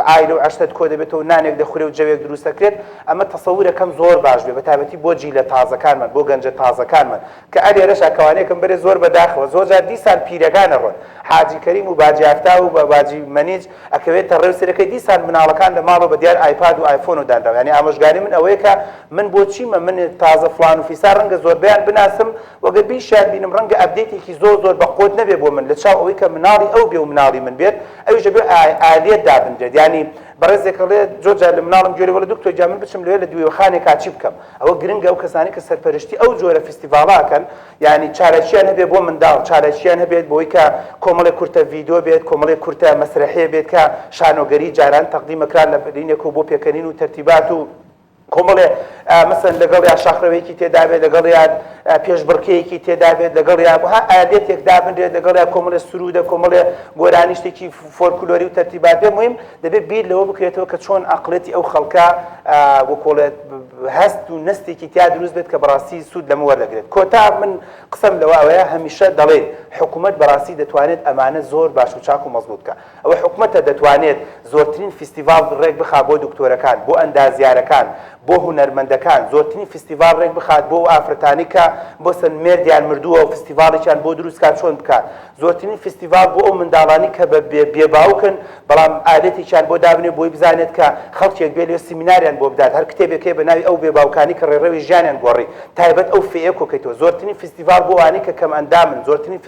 ئایل و عەشرەت کۆ دەبێتەوە نانێک دەخورێ و جەوێک دروست دەکرێت ئەمە تەسەورەکەم زۆر باش بێ بەتایبەتی بۆ جیلە تازەکانمان بۆ گەنجە تازەکانمان کە ئەلێرەشا کەوانەیەکم بەرێ زۆر بەداخەوە زۆر جار دیسان پیرەکانە ڕۆن حاجی کەریم و باجی ئافتا و باجی مەنیج ئەکەوێتە ڕێوسەرەکەی دیسان مناڵەکان لە ماڵەوە بە دیار ئایپاد و ئایفۆن و دانراوە یعنی ئامۆژگاری من ئەوەیە کە من بۆ چیمە من تازە فلان و فیسا ڕەنگە زۆربیان بناسم وەگەر بیشیان بینم ڕەنگە ئەپدێتێکی زۆر بە قۆت نەبێ بۆ من لە چاو ئەوەی کە مناڵی ئەو بێ و مناڵی من بێت ئەویش دەبێت ئالێت دابنرێت ینی بەڕێزێکڵێ جۆجار لە مناڵم گوێرە وەڵە دکتۆر جا من بچم لەوێ لە دوێخانێکا چی بکەم ئەوە گرنگە ئەو کەسانی کە سەرپەرشتی ئەو جۆرە فستیڤاڵاکەن یعنی چارەکییان هەبێت بۆ منداڵ چارەکییان هەبێت بۆی کە کۆمەڵێک کورتە ڤیدیۆ بێت کۆمەڵێک کورتە مەسرەحەیە بێت کە شانۆگەری جاران تەقدیمەکران لە بینێک و بۆ پێکەنین و تەرتیبات و کۆمەڵێ مەسەن لەگەڵ یا شاخڕەوەیەکی تێدا بێت لەگەڵ یان پێشبڕکەیەکی تێدا بێت لەگەڵ یا ئاەتێک دابنرێت لەگەڵ یا کۆمەڵێ سرودە کۆمەڵێ گۆرانی شتێکی فۆلکلۆری و تەرتیبات بێ مهم دەبێت بیر لەوە بکرێتەوە کە چۆن عەقڵەتی ئەو خەڵکە وەکۆڵێت هەست و نستێکی تیا دروست بێت کە بەڕاستی سوود لەمە وەردەگرێت کۆتا من قسەم لەوە ئەوەیە هەمیشە دەڵێن حکوومەت بەڕاستی دەتوانێت ئەمانە زۆر باش و چاک و مەزبوط بکە ئەوە حکوومەتە دەتوانێت زۆرترین فستیڤاڵ ڕێک بخات بۆ دکتۆرەکان بۆ ئەندازیارەکان بۆ هونەرمەندەکان زۆرترین فستیڤاڵ ڕێک بخات بۆ ئافرەتانی کە بۆ سن مێردیان مردووە و فستیڤاڵێکیان بۆ دروستکات چۆن بکات زۆرترین فستیڤاڵ بۆ ئەو منداڵانی کە بە بێباوکن بەڵام ئالێتێکیان بۆ دابنێ بۆی بزانێت کە خەڵکێک بێ لێ سیمیناریان بۆ بدات هەر کتێبێکێ بە ناوی ئەو بێباوکانی کە ڕێڕەوی ژیانیان گۆڕی تایبەت ئەو فێیە کۆکەیتەوە زۆرترین فستیڤاڵ بۆ ئەوانەی کە کەم ئەندامن زۆرترین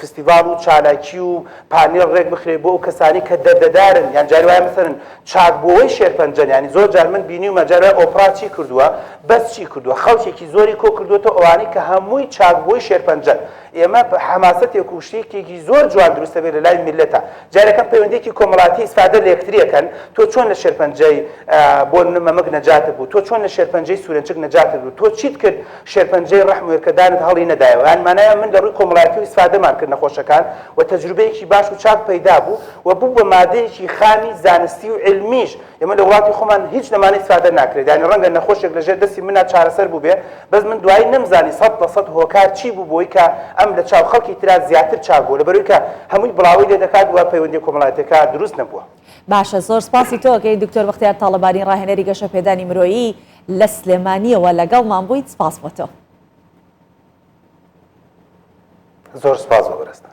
فستیڤاڵ و چالاکی و پانێڵ ڕێک بخرێ بۆ ئەو کەسانی کە دەردەدارن یان جاری وایە مەسەرن چاکبووەی شێرپەنجەن ینی زۆر جار من بینیومە جار وایە ئۆپرا چی کردووە بەس چی کردووە خەڵکێکی زۆری کۆ کردوێتەوە ئەوانەی کە هەمووی چاکبووەی شێرپەنجەن ئێمە حماسەتێک و شتێکێکی زۆر جوان دروستە بێت لە لای میلەتە جارەکەم پەیوەندێکی کۆمەڵاتی ئیسفادە لە یەکتریەکەن تۆ چۆن لە شێرپەنجەی بۆ مەمەک نەجاتت بوو تۆ چۆن لە شێرپەنجەی سوورەنچک نەجاتت بوو تۆ چیت کرد شێرپەنجەی ڕەحم و وێرکەدانت هەڵی نەدایەوە یان مانایە من لە ڕووی کۆمەڵاتی و ئیسفادەمان کرد نەخۆشەکان و تەجروبەیەکی باش و چاک پەیدا بوو و بوو بە مادەیەکی خامی زانستی و علمیش ئێمە لە وڵاتی خۆمان هیچ لەمانەی ئیسفادە ناکرێت یانی ڕەنگە نەخۆشێک لەژێر دەستی منە چارەسەر بوو بێ بەس من دوایی نەمزانی 100% هۆکار چی بوو بۆی کە ئەم لە چاو خەڵکی ترا زیاتر چاک بوو لەبەرەوەی کە هەمووی بڵاوی لێ دەکات وە پەیوەندی کۆمەڵایەتەکە دروست نەبووە. باشە زۆر سپاسی تۆکەی دکتۆر بەختیار تاڵەبانی ڕاهێنەری گەشە پێدانی مرۆیی لە سلێمانیەوە لەگەڵمان بوویت سپاس بۆ تۆ. زۆر سپاس بۆ بەڕێستان.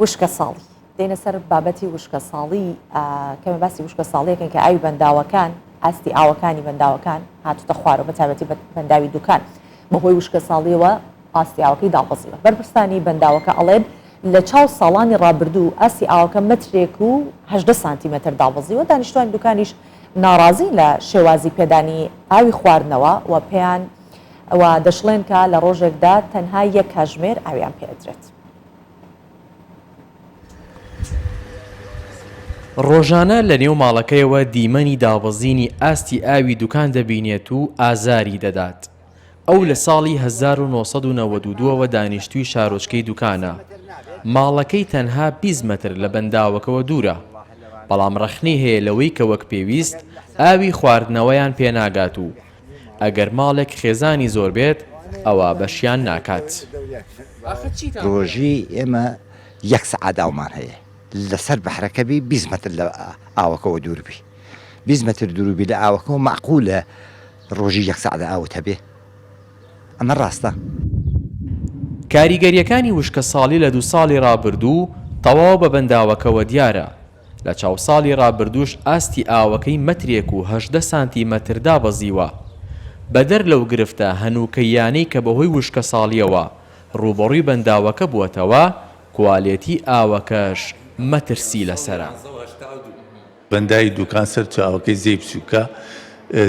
وشکە ساڵی دێنە سەر بابەتی وشکە ساڵی کەمە باسی وشکە ساڵیەکەن کە ئاوی بەنداوەکان ئاستی ئاوەکانی بەنداوەکان هاتوتە خوارەوە بەتایبەتی بەنداوی دوکان بەهۆی وشکە ساڵیەوە ئاستی ئاوەکەی داڵبەزیوە بەرپرسانی بەنداوەکە ئەڵێن لە چاو ساڵانی ڕابردوو ئاسی ئاوەکە مەترێک و 18 سانتیمەتر داڵبەزیوە دانیشتوانی دوکانیش ناڕازی لە شێوازی پێدانی ئاوی خواردنەوە و پێیان ئەوە دەشڵێن کە لە ڕۆژێکدا تەنها یەک کاژمێر ئاویان پێدرێت. ڕۆژانە لە نێو ماڵەکەیەوە دیمەنی دابەزینی ئاستی ئاوی دوکان دەبینێت و ئازاری دەدات. ئەو لە ساڵی 1992ەوە دانیشتووی شارۆچکەی دوکانە. ماڵەکەی تەنها 20 مەتر لە بەنداوەکەوە دوورە. بەڵام ڕەخنەی هەیە لەوەی کە وەک پێویست ئاوی خواردنەوەیان پێناگات و ئەگەر ماڵێک خێزانی زۆر بێت ئەوە بەشیان ناکات. ڕۆژی ئێمە 1 سەعات ئاومان هەیە. لەسەر بەحرەکەبی 20 مەتر لە ئاوەکەەوە دووربی 20 مەتر دووربی لە ئاوەکەەوە معقولە ڕۆژی 1 سەعات ئاوت هەبێ ئەمە ڕاستە. کاریگەریەکانی وشکە ساڵی لە 2 ساڵی ڕابردوو تەواو بە بەنداوەکەوە دیارە لە چاو ساڵی ڕابردووش ئاستی ئاوەکەی مەترێک و 18 سانتیمەتر دابەزیوە بەدەر لەو گرفتە هەنووکەیانەی کە بەهۆی وشکە ساڵیەوە ڕوبەڕووی بەنداوەکە بووەتەوە کوالێتی ئاوەکەش مەترسی لەسرە. بەندای دوکان سەر چاوەکەی زەی بچووکە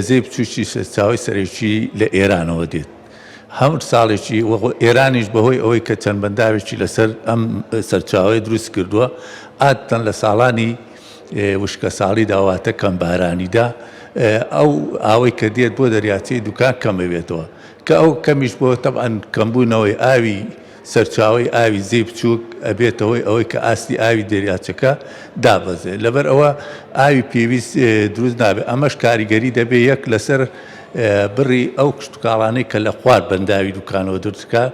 زەی بچووکی چاوی سەرێکی لە ئێرانەوە دێت هەموو ساڵێکی ئێرانیش بەهۆی ئەوەی کە چەند بەنداوێکی لەسەر ئەم سەرچاوی دروست کردووە ئاتەن لە ساڵانی وشکە ساڵی داواتە کەم بارانیدا ئەو ئاوەی کە دێت بۆ دەریاچەی دوکان کەمەوێتەوە کە ئەو کەمیش بۆ تەبعەن کەمبوونەوەی ئاوی سەرچاوی ئاوی زەی بچووک ئەبێتەوەی ئەوەی کە ئاستی ئاوی دەریاچەکە دابەزێت لەبەر ئەوە ئاوی پێویست دروست نابێت ئەمەش کاریگەری دەبێت یەک لەسەر بڕی ئەو کشتتوکاڵانەی کە لە خوار بەنداوی دوکانەوە دروستکە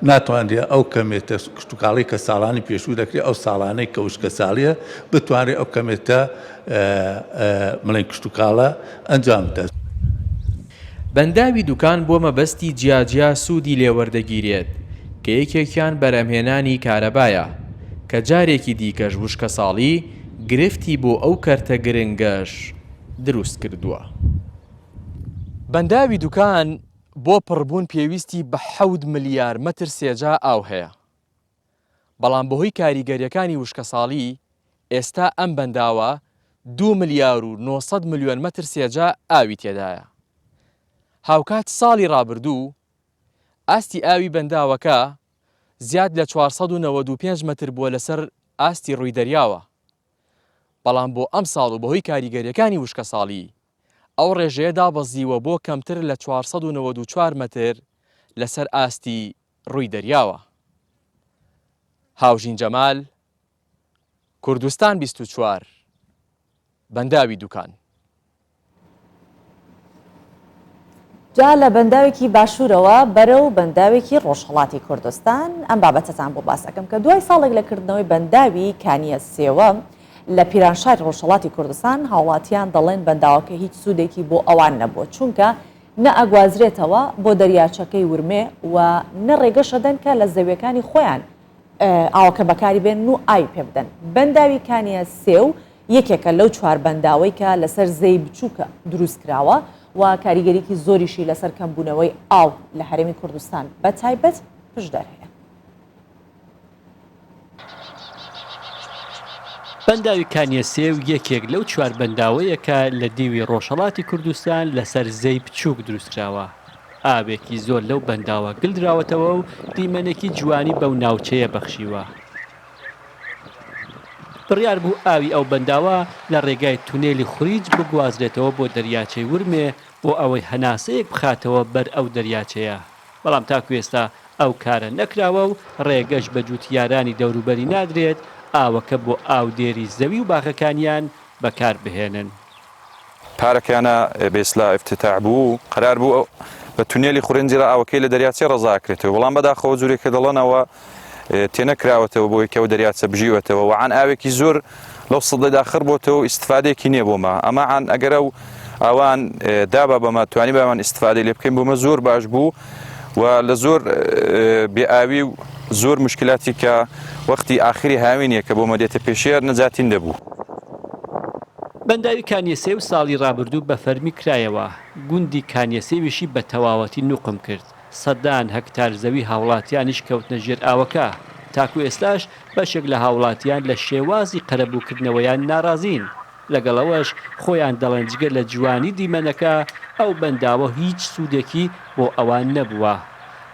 ناتوانێت ئەو کەمێتە کشتتوکاڵی کە ساڵانی پێشوو دەکرێت ئەو ساڵانەی کە وشکە ساڵیە بتوانێت ئەو کەمێتە مڵین کشتتوکاڵە ئەنجام بدات. بەنداوی دوکان بۆ مەبەستی جیاجیا سوودی لێوەردەگیرێت کە یەکێکیان بەرەمهێنانی کارەبایە کە جارێکی دیکەش وشکە ساڵی گرفتی بۆ ئەو کەرتە گرنگەش دروست کردووە. بەنداوی دوکان بۆ پڕبوون پێویستی بە 7 ملیار مەتر سێجا ئاو هەیە بەڵام بەهۆی کاریگەریەکانی وشکە ساڵی ئێستا ئەم بەنداوە 2 ملیار و 900 ملیۆن مەتر سێجا ئاوی تێدایە. هاوکات ساڵی ڕابردوو ئاستی ئاوی بەنداوەکە زیاد لە 495 مەتر بووە لەسەر ئاستی ڕووی دەریاوە بەڵام بۆ ئەم ساڵ و بەهۆی کاریگەریەکانی وشکە ساڵی ئەو ڕێژەیە دابەزیوە بۆ کەمتر لە 494 مەتر لەسەر ئاستی ڕووی دەریاوە. هاوژین جەمال، کوردستان 24 بەنداوی دوکان. جا لە بەنداوێکی باشوورەوە بەرەو بەنداوێکی ڕۆژهەڵاتی کوردستان ئەم بابەتەتان بۆ باسەکەم کە دوای ساڵێک لەکردنەوەی بەنداوی کانیە سێوە لە پیرانشاری ڕۆژهەڵاتی کوردستان هاوڵاتیان دەڵێن بەنداوەکە هیچ سوودێکی بۆ ئەوان نەبووە چونکە نە ئەگوازرێتەوە بۆ دەریاچەکەی ورمێ و نە ڕێگەشە دەن کە لە زەویەکانی خۆیان ئاوەکە بەکاری بێن و ئای پێ بدەن. بەنداوی کانیە سێو یەکێکە لەو 4 بەنداوەی کە لەسەر زەی بچووکە دروست کراوە و کاریگەریکی زۆریشی لەسەر کەمبوونەوەی ئاو لە هەرێمی کوردستان بە تایبەت پشدەر هەیە. بەنداوی کانیە سێو یەکێک لەو 4 بەنداوەیە کە لە دیوی ڕۆژهەڵاتی کوردستان لەسەر زەی بچووک دروستکراوە. ئاوێکی زۆر لەو بەنداوە گلدراوەتەوە و دیمەنێکی جوانی بەو ناوچەیە بەخشیوە. بڕیار بوو ئاوی ئەو بەنداوە لە ڕێگای تونێلی خوریج بگوازرێتەوە بۆ دەریاچەی ورمێ بۆ ئەوەی هەناسەیەک بخاتەوە بەر ئەو دەریاچەیە بەڵام تاکو ئێستا ئەو کارە نەکراوە و ڕێگەش بە جوتیارانی دەوروبەری نادرێت ئاوەکە بۆ ئاودێری زەوی و باخەکانیان بەکار بهێنن. پارەکەیانە بێسلا افتتاح بوو قرار بوو بە تونێلی خوڕنجیرە ئاوەکەی لە دەریاچەی ڕزاکرێتەوە بەڵام بەداخەوە جوورێکە دەڵێنەوە تێنەکراوەتەوە بۆ یەکەوە دەریاچە بژیوەتەوە و عن ئاوێکی زۆر لەو سەدەی داخر بۆتەوە ئیستفادەیەکی نییە بۆمە ئەمە عن ئەگەرە و ئەوان دابا بەمە توانی بەمان ئیستفادەی لێ بکەین بۆمە زۆر باش بوو و لە زۆر بێئاوی و زۆر مشکلاتی کە وەختی ئاخری هاوینیە کە بۆمە دێتە پێشێر نەجاتین دەبوو. بەنداوی کانیەسێ و ساڵی ڕابردوو بە فەرمی کرایەوە گوندی کانیەسێویشی بە تەواوەتی نوقم کرد. سەدان هەکتار زەوی هاوڵاتیانیش کەوتنە ژێر ئاوەکە تاکو ئێستاش بەشێک لە هاوڵاتیان لە شێوازی قەرەبووکردنەوەیان ناڕازین لەگەڵەوەش خۆیان دەڵێن جگە لە جوانی دیمەنەکە ئەو بەنداوە هیچ سوودێکی بۆ ئەوان نەبووە.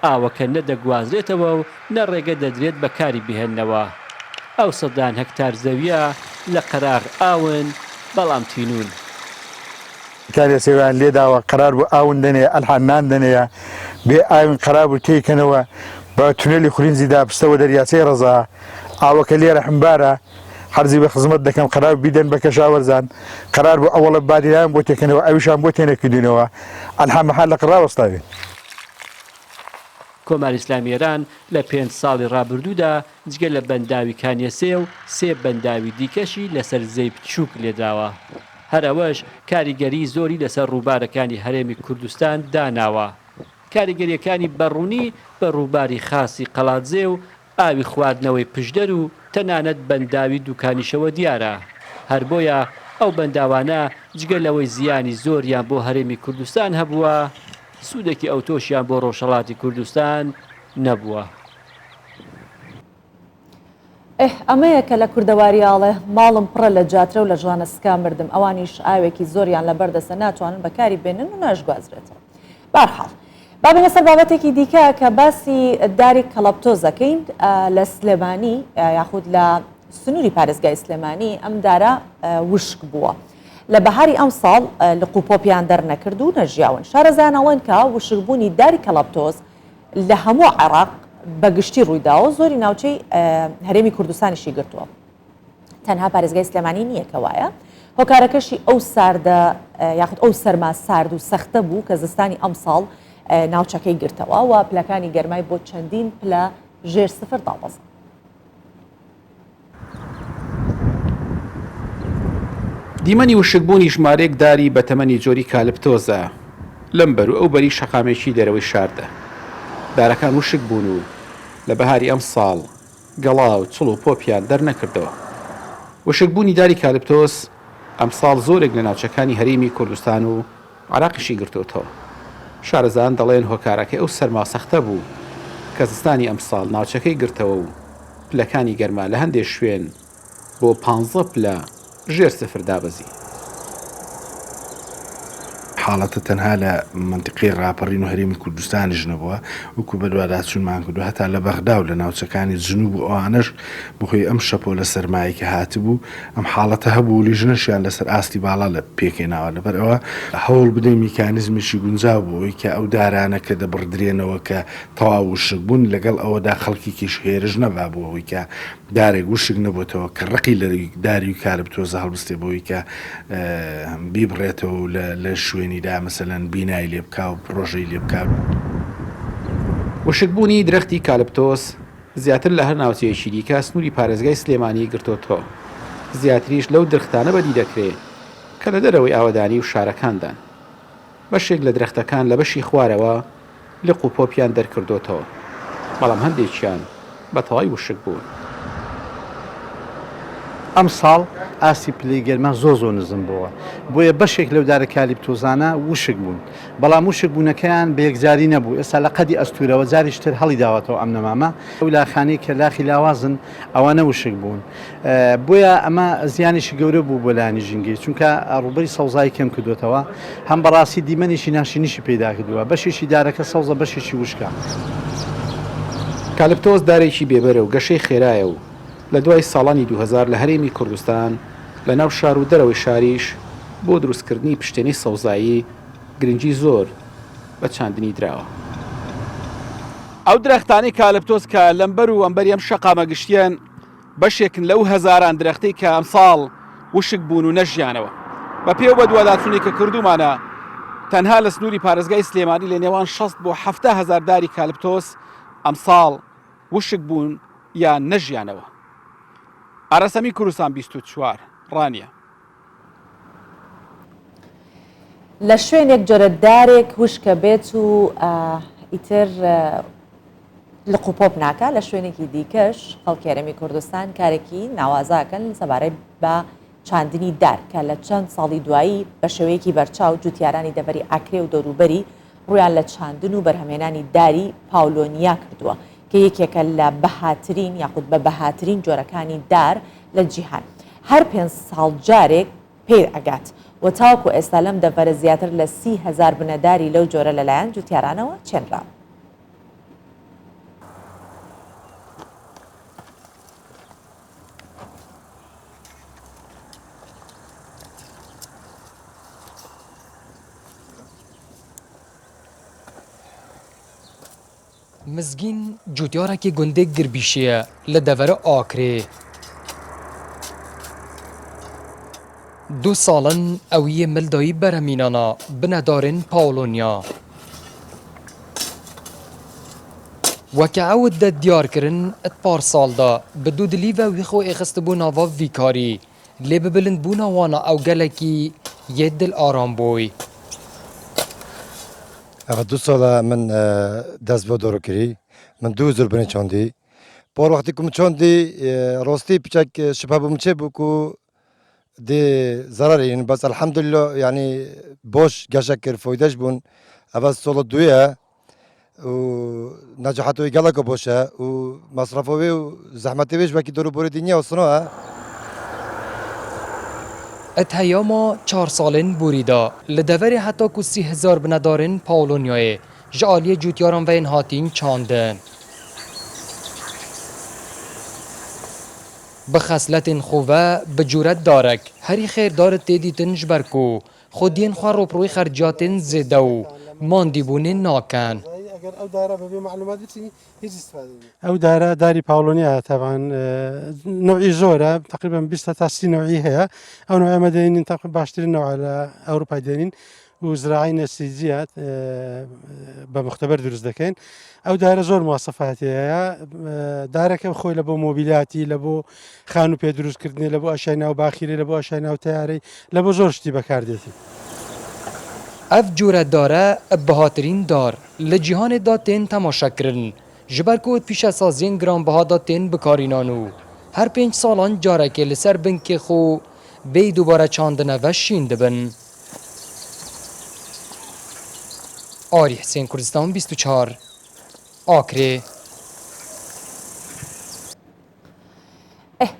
ئاوەکە نەدەگوازرێتەوە و نە ڕێگە دەدرێت بەکاری بهێننەوە. ئەو سەدان هەکتار زەویە لە قەراغ ئاون بەڵام تینون. کارێ سێویان لێداوە قەرار بوو ئاون دەنێ ئەلحانان دەنەیە بێ ئاون قەرار بوو تێکەنەوە بە تونێلی خولینزی داپستەوە دەریاچەی ڕەزا ئاوەکە لێرە حمبارە حەرزی بە خزمەت دەکەم قەرار بیدەن بە کەشاوەرزان قەرار بوو ئەوەڵە بادیران بۆ تێکەنەوە ئەویشان بۆ تێنەکردینەوە ئەلحام مەحال لە قڕاوەستاوێت. کۆماری ئیسلامی ئێران لە 5 ساڵی ڕابردوودا جگە لە بەنداوی کانیەسێ و 3 بەنداوی دیکەشی لەسەر زەی بچووک لێداوە. هەرەوەش کاریگەری زۆری لەسەر ڕووبارەکانی هەرێمی کوردستان داناوە. کاریگەریەکانی بەڕوونی بە ڕووباری خاصی قەڵاتزێ و ئاوی خواردنەوەی پشدەر و تەنانەت بەنداوی دوکانیشەوە دیارە. هەر بۆیە ئەو بەنداوانە جگە لەوەی زیانی زۆریان بۆ هەرێمی کوردستان هەبووە، سوودێکی ئەو تۆشیان بۆ ڕۆژهەڵاتی کوردستان نەبووە. ئەمەیە کە لە کوردەواریاڵێ ماڵم پڕە لە جاترە و لە ژوانە سکا مردم، ئەوانیش ئاوێکی زۆریان لە بەردەسە ناتوانن بەکاری بێنن و ناشگوازرێتەوە. بەرحاڵ با بێنە سەر بابەتێکی دیکە کە باسی داری کەڵەپتۆزەکەین لە سلێمانی یاخود لە سنووری پارێزگای سلێمانی ئەم دارە وشک بووە. لە بەهاری ئەم ساڵ لە قوپۆپیان دەرنەکرد و نەژیاون. شارەزانەوەن کە وشکبوونی داری کەڵەپتۆز لە هەموو عێراق بەگشتی ڕوویداوە، زۆری ناوچەی هەرێمی کوردستانیشی گرتووە. تەنها پارێزگای سلێمانی نییە کە وایە. هۆکارەکەشی ئەو ساردە یاخود ئەو سەرما سارد و سەختە بوو کە زستانی ئەم ساڵ ناوچەکەی گرتەوە و پلەکانی گەرمای بۆ چەندین پلە ژێر سفر دابەزن. دیمەنی وشکبوونی ژمارەیەک داری بە تەمەنی جۆری کالپتۆزە لەم بەر و ئەو بەری شەقامێکی دەرەوەی شاردە. دارەکان وشک بوون و لە بەهاری ئەم ساڵ گەڵا و چڵ و پۆپیان دەرنەکردەوە. وشکبوونی داری کالپتۆس ئەم ساڵ زۆرێک لە ناوچەکانی هەرێمی کوردستان و عێراقیشی گرتوتەوە. شارەزان دەڵێن هۆکارەکەی ئەو سەرما سەختە بوو کە زستانی ئەم ساڵ ناوچەکەی گرتەوە و پلەکانی گەرما لە هەندێک شوێن بۆ 15 پلە ژێر سفر دابەزی. حاڵەتە تەنها لە منتیقی ڕاپەڕین و هەرێمی کوردستانیش نەبووە، وەکو بەدواداچوونمان کردو هەتا لە بەغدا و لە ناوچەکانی جنوب و ئەوانەش بخۆی ئەم شەپۆ لە سەرمایەکە هاتبوو ئەم حاڵەتە هەبوو لیژنەشیان لەسەر ئاستی باڵا لە پێکێناوە. لەبەر ئەوە هەوڵ بدەین میکانیزمێکی گونجاو بووەوەی کە ئەو دارانە کە دەبڕدرێنەوە کە تەواو وشک بوون لەگەڵ ئەوەدا خەڵکیکیش هێرش نەبا بووەوەی کە دارێک وشک نەبووتەوە کە ڕقی لە داری و کالپتۆزە هەڵبستێ بۆی کە بیبڕێتەوە لە شوێنیدا مەسەلەن بینای لێ بکا و پرۆژەی لێ بکات. وشکبوونی درەختی کالپتۆس زیاتر لە هەر ناوچەیەکی دیکە سنووری پارێزگای سلێمانی گرتوتەوە. زیاتریش لەو درختانە بەدی دەکرێت کە لە دەرەوەی ئاوەدانی و شارەکاندان. بەشێک لە درەختەکان لە بەشی خوارەوە لە قوپۆپیان دەرکردوتەوە، بەڵام هەندێکیان بە تەواوی وشک بوون. ئەم ساڵ ئاسی پلەی گەرما زۆ نزم بووە، بۆیە بەشێک لەو دارە کالیپتۆزانە وشک بوون، بەڵام وشک بوونەکەیان بە یەکجاری نەبوو. ئێستا لە قەدی ئەستورەوە جاریشتر هەڵی داوەتەوە ئەم نەمامە ئەو لاخانەی کە لاخی لاوازن ئەوانە وشک بوون. بۆیە ئەمە زیانێکی گەورە بوو بۆ لایانی ژینگەی، چونکە ڕوبەری سەوزایی کەم کردوێتەوە، هەم بەڕاستی دیمەنێکی ناشینیشی پەیدا کردووە، بەشێکی دارەکە سەوزە بەشێکی وشکە. کالپتۆز دارێکی بێبەرە و گەشەی خێرایە و لە دوای ساڵانی 2000 لە هەرێمی کوردستان لە ناو شار و دەرەوەی شاریش بۆ دروستکردنی پشتێنی سەوزایی گرنگی زۆر بە چاندنی دراوە. ئەو درەختانی کالپتۆس کە لەمبەر و ئەمبەری ئەم شەقامە گشتیان بەشێکن لەو هەزاران درەختەی کە ئەم ساڵ وشک بوون و نەژیانەوە. بە پێو بە دوواداچوونی کە کردومانە تەنها لە سنووری پارێزگای سلێمانی لە نێوان 6 بۆ 7,000 داری کالپتۆس ئەم ساڵ وشک بوون یان نەژیانەوە. ئارەسەمی کوردستان 24 ڕانیە. لە شوێنێک جۆرە دارێک وشکە بێت و ئیتر لە قوپۆپ ناکە، لە شوێنێکی دیکەش خەڵکی هەرێمی کوردستان کارێکی ناوازاکەن سەبارەت بە چاندنی دار کە لە چەند ساڵی دوایی بە شێوەیەکی بەرچاو جوتیارانی دەڤەری ئاکرێ و دەوروبەری ڕویان لە چاندن و بەرهەمێنانی داری پاولۆنیا کردووە کە یەکێکە لە بەهاترین یاخود بە بەهاترین جۆرەکانی دار لە جیهان. هەر 5 ساڵ جارێک پێ ئەگات و تاوکو ئێستا لەم دەڤەرە زیاتر لە 30,000 بنەداری لەو جۆرە لەلایەن جوتیارانەوە چێنرا. مزگین جوتیارێکی گوندێک گربیشەیە لە دەڤەرە ئاکرێ. 2 ساڵن ئەویە ملدایی بەرهەمینانە بنەدارن پاولۆنیا. وەکە ئەوت دە دیارکردن ئەت پار ساڵدا بە دوودلی و ویخۆ ئێخستبوو ناوا ڤیکاری لێ ببلند بوونا وانە ئەو گەلێکی یە دل ئارام بووی. ئەوە 2 ساڵە من دەست بۆ دۆڕۆکردی، من 2 زۆر بنێ چاندی پۆر وەختێکم چۆن دی ڕۆستی پچێک شپە بم چێ بووکو دێ زەرەرین بەس ئەلحەمدولله یعنی بۆش گەشە کرد فۆیدەش بوون ئەڤە سۆڵە دوێە و نەجەحەتەوەی گەڵەکە بۆشە و مەسرەفەوێ و زەحمەتەوێش وەکی دەروبۆری دنیا وسنەوە اتهیاما 4 سالن بوریدا لدوری حتی کو 30,000 بندارن پاولونیای جعالی جوتیاران و این هاتین چاندن. به خصلت خوبه به جورت دارک هری خیر دارد تیدیتن جبرکو خودین خواه رو پروی خرجاتن زیده و ماندیبون ناکن. ئەو داری پاولۆنیا تاوان نوعی زۆرە تقریبا 20 تا 30 نوعی هەیە ئەو نوع ئەمە دێنین تاقریبا باشترین نوع لە ئەوروپای دێنین و زراعی نەسیجیات بە مختبەر دروست دەکەین ئەو دارە زۆر مواسەفاتی هەیە دارەکە خۆی لە بۆ مۆبیلاتی لە بۆ خان و پێ دروستکردنی لە بۆ ئەشای ناو باخیری لە بۆ ئەشای ناو تیارەی لە بۆ زۆر شتی بەکاردێتی اف جورت داره بهاترین دار لجیهان داتین تماشا کرن جبر کود پیش سازین گرانبها داتین بکارینانو هر 5 سالان جاره که لسر بنک خو بی دوباره چاندنه و شین دبن. آری حسین کردستان 24 آکره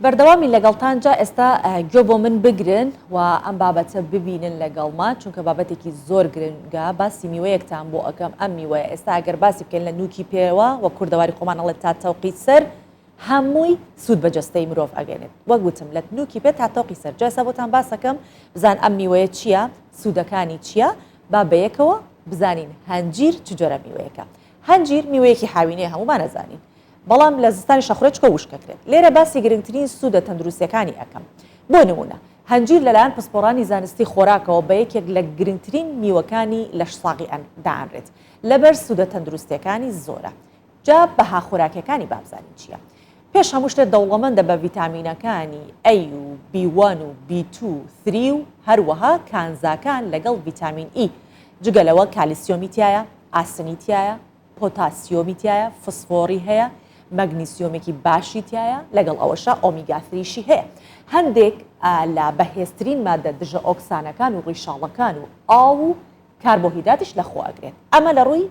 بەردەوامی لەگەڵتانجا ئێستا گوێ بۆ من بگرن و ئەم بابەتە ببینن لەگەڵمان چونکە بابەتێکی زۆر گرنگە باسی میوەیەکتان بۆ ئەەکەم ئەم میوەیە ئێستا ئەگەر باسی بکەین لە نوکی پێوە و کوردەواری خۆمان ئەڵێت تا تەوقی سەر هەمووی سوود بەجەستەی مرۆڤ ئەگەنێت وەک گوتم لە نوکی پێ تا تەوقی سەر جا ئێستا بۆتان باسەکەم بزان ئەم میوەیە چییە سوودەکانی چییە با بەیەکەوە بزانین هەنجیر چ جۆرە میوەیەکە هەنجیر میوەیەکی حاوینەیە هەمومان ئەزانین بەڵام لە زستانی شەخورە چکە وشکەکرێت لێرە باسی گرنگترین سوودە تەندروستیەکانی ئەەکەم بۆ نمونە هەنجیر لەلایەن پسپۆڕانی زانستی خۆراکەوە بە یەکێک لە گرنگترین میوەکانی لە ساغی داانرێت لەبەر سوودە تەندروستیەکانی زۆرە جا بەها خۆراکەکانی بابزانین چییە پێش هەموو شتێک دەوڵەمەندە بە ڤیتامینەکانی A و B1 و B2 3 و هەروەها کانزاکان لەگەڵ ڤیتامین E جگەلەوە کالیسیۆمی تایە ئاسنی تایە پۆتاسیۆمی تایە فسفۆری هەیە مەگنیسیۆمێکی باشی تایە لەگەڵ ئەوەشە ئۆمیگا3شی هەیە هەندێک لە بەهێزترین مادە دژە ئۆکسانەکان و ڕیشاڵەکان و ئاو و کاربۆهیداتش لەخۆ ئەگرێت ئەمە لە ڕووی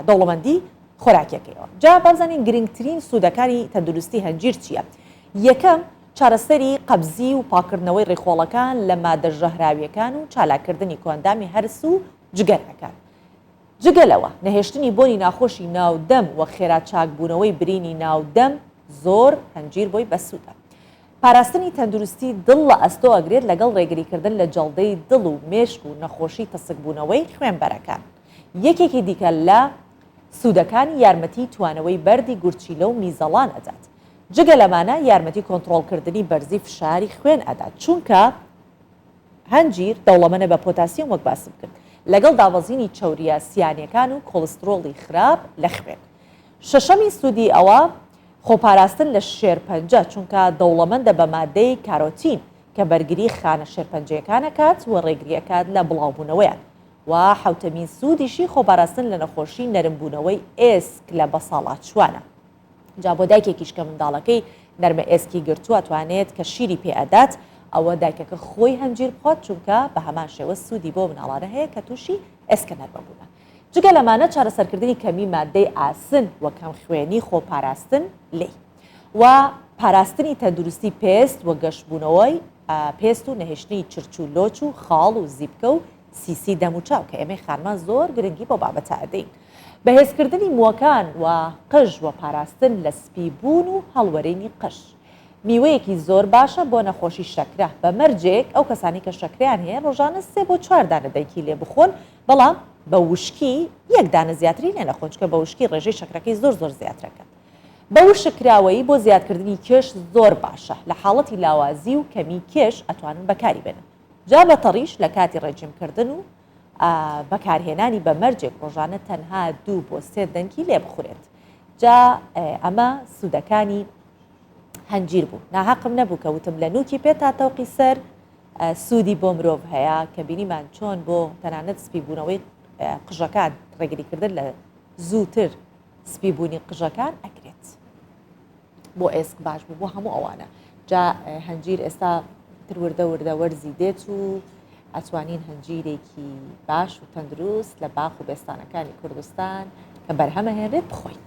دەوڵەمەندی خۆراکیەکەیەوە جا بازانین گرنگترین سوودەکانی تەندروستی هەنجیر چییە یەکەم چارەسەری قەبزی و پاکردنەوەی ڕێخۆڵەکان لە مادە ژەهراویەکان و چالاکردنی کۆندامی هەرس و جگەرەکان جگەلەوە نەهێشتنی بۆنی ناخۆشی ناودەم و خێرا چاکبوونەوەی برینی ناودەم زۆر هەنجیر بۆی بەسوودە پاراستنی تەندروستی دڵ لە ئەستۆ ئەگرێت لەگەڵ ڕێگریکردن لە جەڵدەی دڵ و مێشک و نەخۆشی تەسکبوونەوەی خوێنبەرەکان یەکێکی دیکە لە سوودەکانی یارمەتی توانەوەی بەردی گورچیلە و میزەڵان ئەدات جگە لەمانە یارمەتی کۆنتڕۆڵکردنی بەرزی فشاری خوێن ئەدات چونکە هەنجیر دەوڵەمەنە بە پۆتاسیۆم وەک باسم کرد لەگەڵ داوەزینی چەوریە سیانیەکان و کۆلسترۆڵی خراپ لە خوێن شەشەمی سوودی ئەوە خۆپاراستن لە شێرپەنجە چونکە دەوڵەمەندە بە مادەی کارۆتین کە بەرگری خانە شێرپەنجەکانەکات و ڕێگریەکات لە بڵاوبوونەوەیان و حوتەمین سوودیشی خۆپاراستن لە نەخۆشی نەرمبوونەوەی ئێسک لە بەساڵات چوانە جا بۆ دایکێکیش کە منداڵەکەی نەرمە ئێسکی گرتووە توانێت کە شیری پێئەدات ئەوە دایکەکە خۆی هەنجیر بخۆت چونکە بە هەمان شێوە سوودی بۆ مناڵانە هەیە کە تووشی ئێسکە نەرمەبوونە جگە لەمانە چارەسەرکردنی کەمی مادەی ئاسن و کەم خوێنی خۆپاراستن لێ و پاراستنی تەندروستی پێست و گەشتبوونەوەی پێست و نەهێشتنی چرچ و لۆچ و خاڵ و زیبکە و سیسی دەموچاو کە ئێمەی خانمان زۆر گرنگی بۆ بابەتە ئەدەین بەهێزکردنی مووەکان و قژ و پاراستن لە سپیبوون و هەڵوەرینی قش میوەیەکی زۆر باشە بۆ نەخۆشی شەکرە بە مەرجێک ئەو کەسانی کە شەکریان هەیە ڕۆژانە 3 بۆ 4 دانە دایکی لێ بخۆن بەڵام بە وشکی 1 دانە زیاتری لێ نەخۆن چکە بە وشکی ڕێژەی شەکرەکەی زۆر زیاترەکە بە وشکراوەی بۆ زیادکردنی کێش زۆر باشە لە حاڵەتی لاوازی و کەمی کێش ئەتوانن بەکاری بێنن جا بە تەڕیش لە کاتی ڕێجیمکردن و بەکارهێنانی بە مەرجێک ڕۆژانە تەنها 2 بۆ 3 دەنگی لێ بخورێت جا ئەمە سوودەکانی هەنجیر بوو ناحەقم نەبوو کە وتم لە نوکی پێ تا تەوقی سەر سوودی بۆ مرۆڤ هەیە کە بینیمان چۆن بۆ تەنانەت سپیبوونەوەی قژەکان ڕێگریکردن لە زووتر سپیبوونی قژەکان ئەکرێت بۆ ئێسک باش بوو بۆ هەموو ئەوانە جا هەنجیر ئێستا وردە وەرزی دێت و ئەتوانین هەنجیرێکی باش و تەندروست لە باخ و بێستانەکانی کوردستان کە بەرهەمە هێنرێت بخۆین.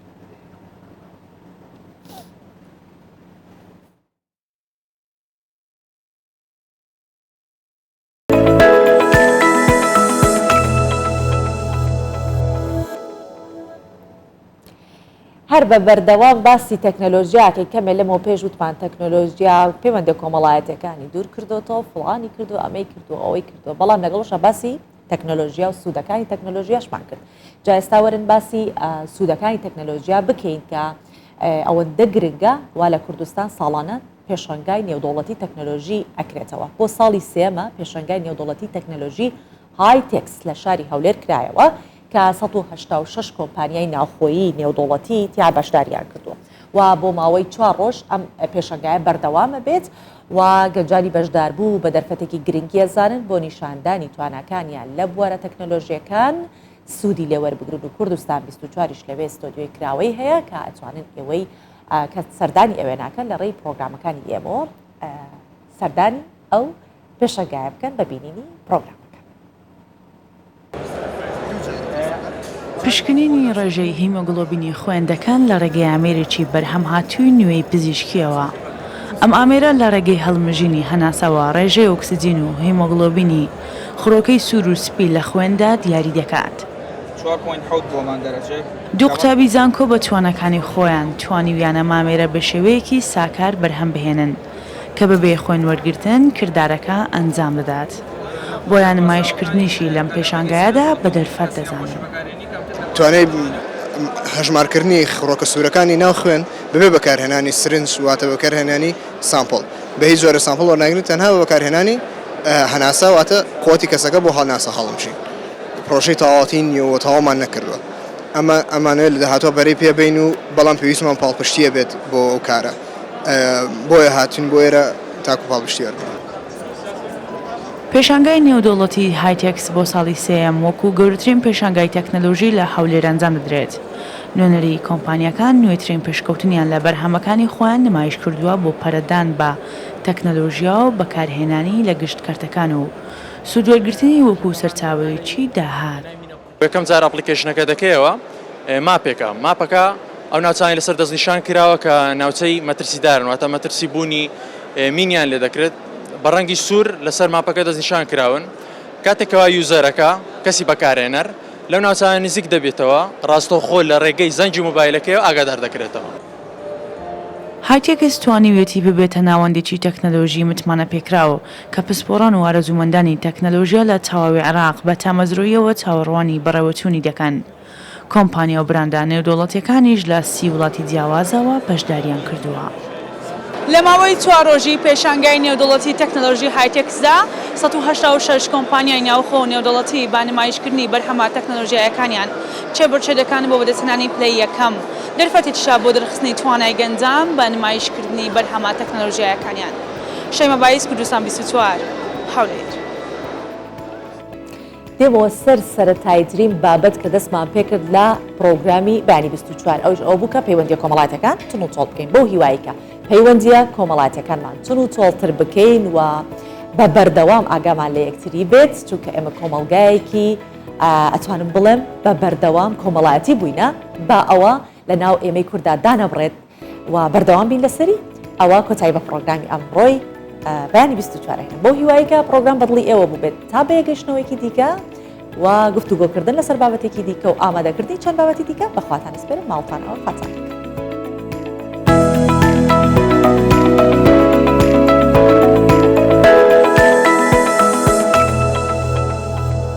هەر بە بەردەوام باسی تەکنەلۆژیاکەی کەمێ لەمەوە پێش وتمان تەکنەلۆژیا پەیوەندە کۆمەڵایەتەکانی دوور کردوەوە فڵانی کردو ئەمەی کردو ئەوەی کردو بەڵام لەگەڵشە باسی تەکنەلۆژیا و سوودەکانی تەکنەلۆژیاشمان کرد جا ئێستا وەرن باسی سوودەکانی تەکنەلۆژیا بکەین کە ئەوەندە گرنگە وا لە کوردستان ساڵانە پێشەنگای نێودوڵەتی تەکنەلۆژی ئەکرێتەوە بۆ ساڵی سێمە پێشەنگای نێودوڵەتی تەکنەلۆژی هایتێکس لە شاری هەولێر کرایەوە کە 186 کۆمپانیای ناوخۆیی نێودوڵەتی تیا بەشداریان کردووە و بۆ ماوەی 4 ڕۆژ ئەم پێشەنگایە بەردەوامە بێت و گەنجانی بەشداربوو بە دەرفەتێکی گرنگی ئەزانن بۆ نیشاندانی تواناکانیان لە بوارە تەکنەلۆژیەکان سوودی لێوەربگرن و کوردستان 24ش لەوێ ستۆدیۆی کراوەی هەیە کە ئەتوانن ئێوەی کە سەردانی ئەوێ ناکەن لە ڕێی پرۆگرامەکانی ئێمەوە سەردانی ئەو پێشەنگایە بکەن بە بینینی پرۆگرام. پشکنینی ڕێژەی هیمۆگلۆبینی خوێندەکان لە ڕێگەی ئامێرێکی بەرهەم هاتووی نوێی پزیشکیەوە. ئەم ئامێرە لە ڕێگەی هەڵمژینی هەناسەوە ڕێژەی ئۆکسجین و هیمۆگلۆبینی خڕۆکەی سوور و سپی لە خوێندا دیاری دەکات. دوو قوتابی زانکۆ بە توانەکانی خۆیان توانیویانە مامێرە بە شێوەیەکی ساکار بەرهەم بهێنن کە بەبێ خوێن وەرگرتن کردارەکە ئەنجام دەدات. بۆیان نمایشکردنیشی لەم پێشانگایەدا بە دەرفەت دەزانن. توانای هەژمارکردنی خڕۆکە سوورەکانی ناو خوێن ببێ بەکارهێنانی سرنج واتە بەکارهێنانی سامپڵ بە هیچ جۆرە سامپڵ وەرناگرن تەنها بە بەکارهێنانی هەناسا واتە قوتی کەسەکە بۆ هەڵناسە هەڵمشین پرۆژەی تەواوەتی نیوە تەواومان نەکردووە ئەمانوێت لە داهاتوە بەرەی پێبین و بەڵام پێویستمان پاڵپشتیە بێت بۆ ئەو کارە بۆیە هاتوین بۆ ئێرە تاکو پاڵپشتی وەرگین. پێشانگای نێودوڵەتی هایتێکس بۆ ساڵی سێم وەکو گەورەترین پێشانگای تەکنەلۆژی لە هەولێر ئەنجام دەدرێت. نوێنەری کۆمپانیەکان نوێترین پێشکەوتنیان لە بەرهەمەکانی خۆیان نمایش کردووە بۆ پەرەدان بە تەکنەلۆژیا و بەکارهێنانی لە گشتکردەکان و سوودوەرگرتنی وەکو سەرچاوەیەکی داهات. یەکەم جار ئەپلیکیشنەکە دەکەیەوە ماپەکە ئەو ناوچانی لەسەر دەستنیشان کراوە کە ناوچەی مەترسیدارن واتە مەترسی بوونی مینیان لێ دەکرێت بە ڕەنگی سوور لەسەر ماپەکە دەستنیشان کراون کاتێکەوە یوزەرەکە کەسی بەکارێنەر لەو ناوچانە نزیک دەبێتەوە ڕاستەوخۆ لە ڕێگەی زەنجی مۆبایلەکەیەوە ئاگادار دەکرێتەوە. هایتێکس توانیوێتی ببێتە ناوەندێکی تەکنەلۆژی متمانە پێکراوە کە پسپۆڕان و ئارەزومەندانی تەکنەلۆژیا لە تەواوی عێراق بە تامەزرۆیەوە چاوەڕوانی بەڕێوەچوونی دەکەن. کۆمپانیا و براندە نێودوڵەتیەکانیش لە 30 وڵاتی جیاوازەوە بەشداریان کردووە. لە ماوەی 4 ڕۆژی پێشانگای نێودوڵەتی تەکنەلۆژی هایتێکسدا 186 کۆمپانیای ناوخۆ و نێودوڵەتی با نمایشکردنی بەرهەمە تەکنەلۆژیایەکانیان چێبەرچێدەکان بۆ بەدەستهێنانی پلەی یەکەم دەرفەتێکیشا بۆ دەرخستنی توانای گەنجان بە نمایشکردنی بەرهەمە تەکنەلۆژیایەکانیان. شەیمە بایس، کوردستان 24 هەولێر. دێمەوە سەرەتایترین بابەت کە دەستمان پێکرد لە پرۆگرامی بانی 24 ئەوش ئەو بوو کە پەیوەندی کۆمەڵاتەکان تون و تۆڵ بکەین بۆ هیواییکە پەیوەندیە کۆمەڵاتەکانمان تون و تۆڵتر بکەین و بە بەردەوام ئاگامان لە یەکتری بێت چونکە ئێمە کۆمەڵگایەکی ئەتوانم بڵێم بە بەردەوام کۆمەڵایەتی بووینە با ئەوە لە ناو ئێمەی کووردا دانەبڕێت و بەردەوام بین لەسەری ئەوە کۆتایی بە پرۆگرامی ئەمڕۆی بەیانی 24 بۆ هیواییکە پرۆگرام بەدڵی ئێوە بوو بێت تا بەیەگەشتنەوەیکی دیکە و گفتوگۆکردن لەسەر بابەتێکی دیکە و ئامادەکردنی چەند بابەتی دیکە بەخواتان سپێرم ماڵتانەوە خاتان.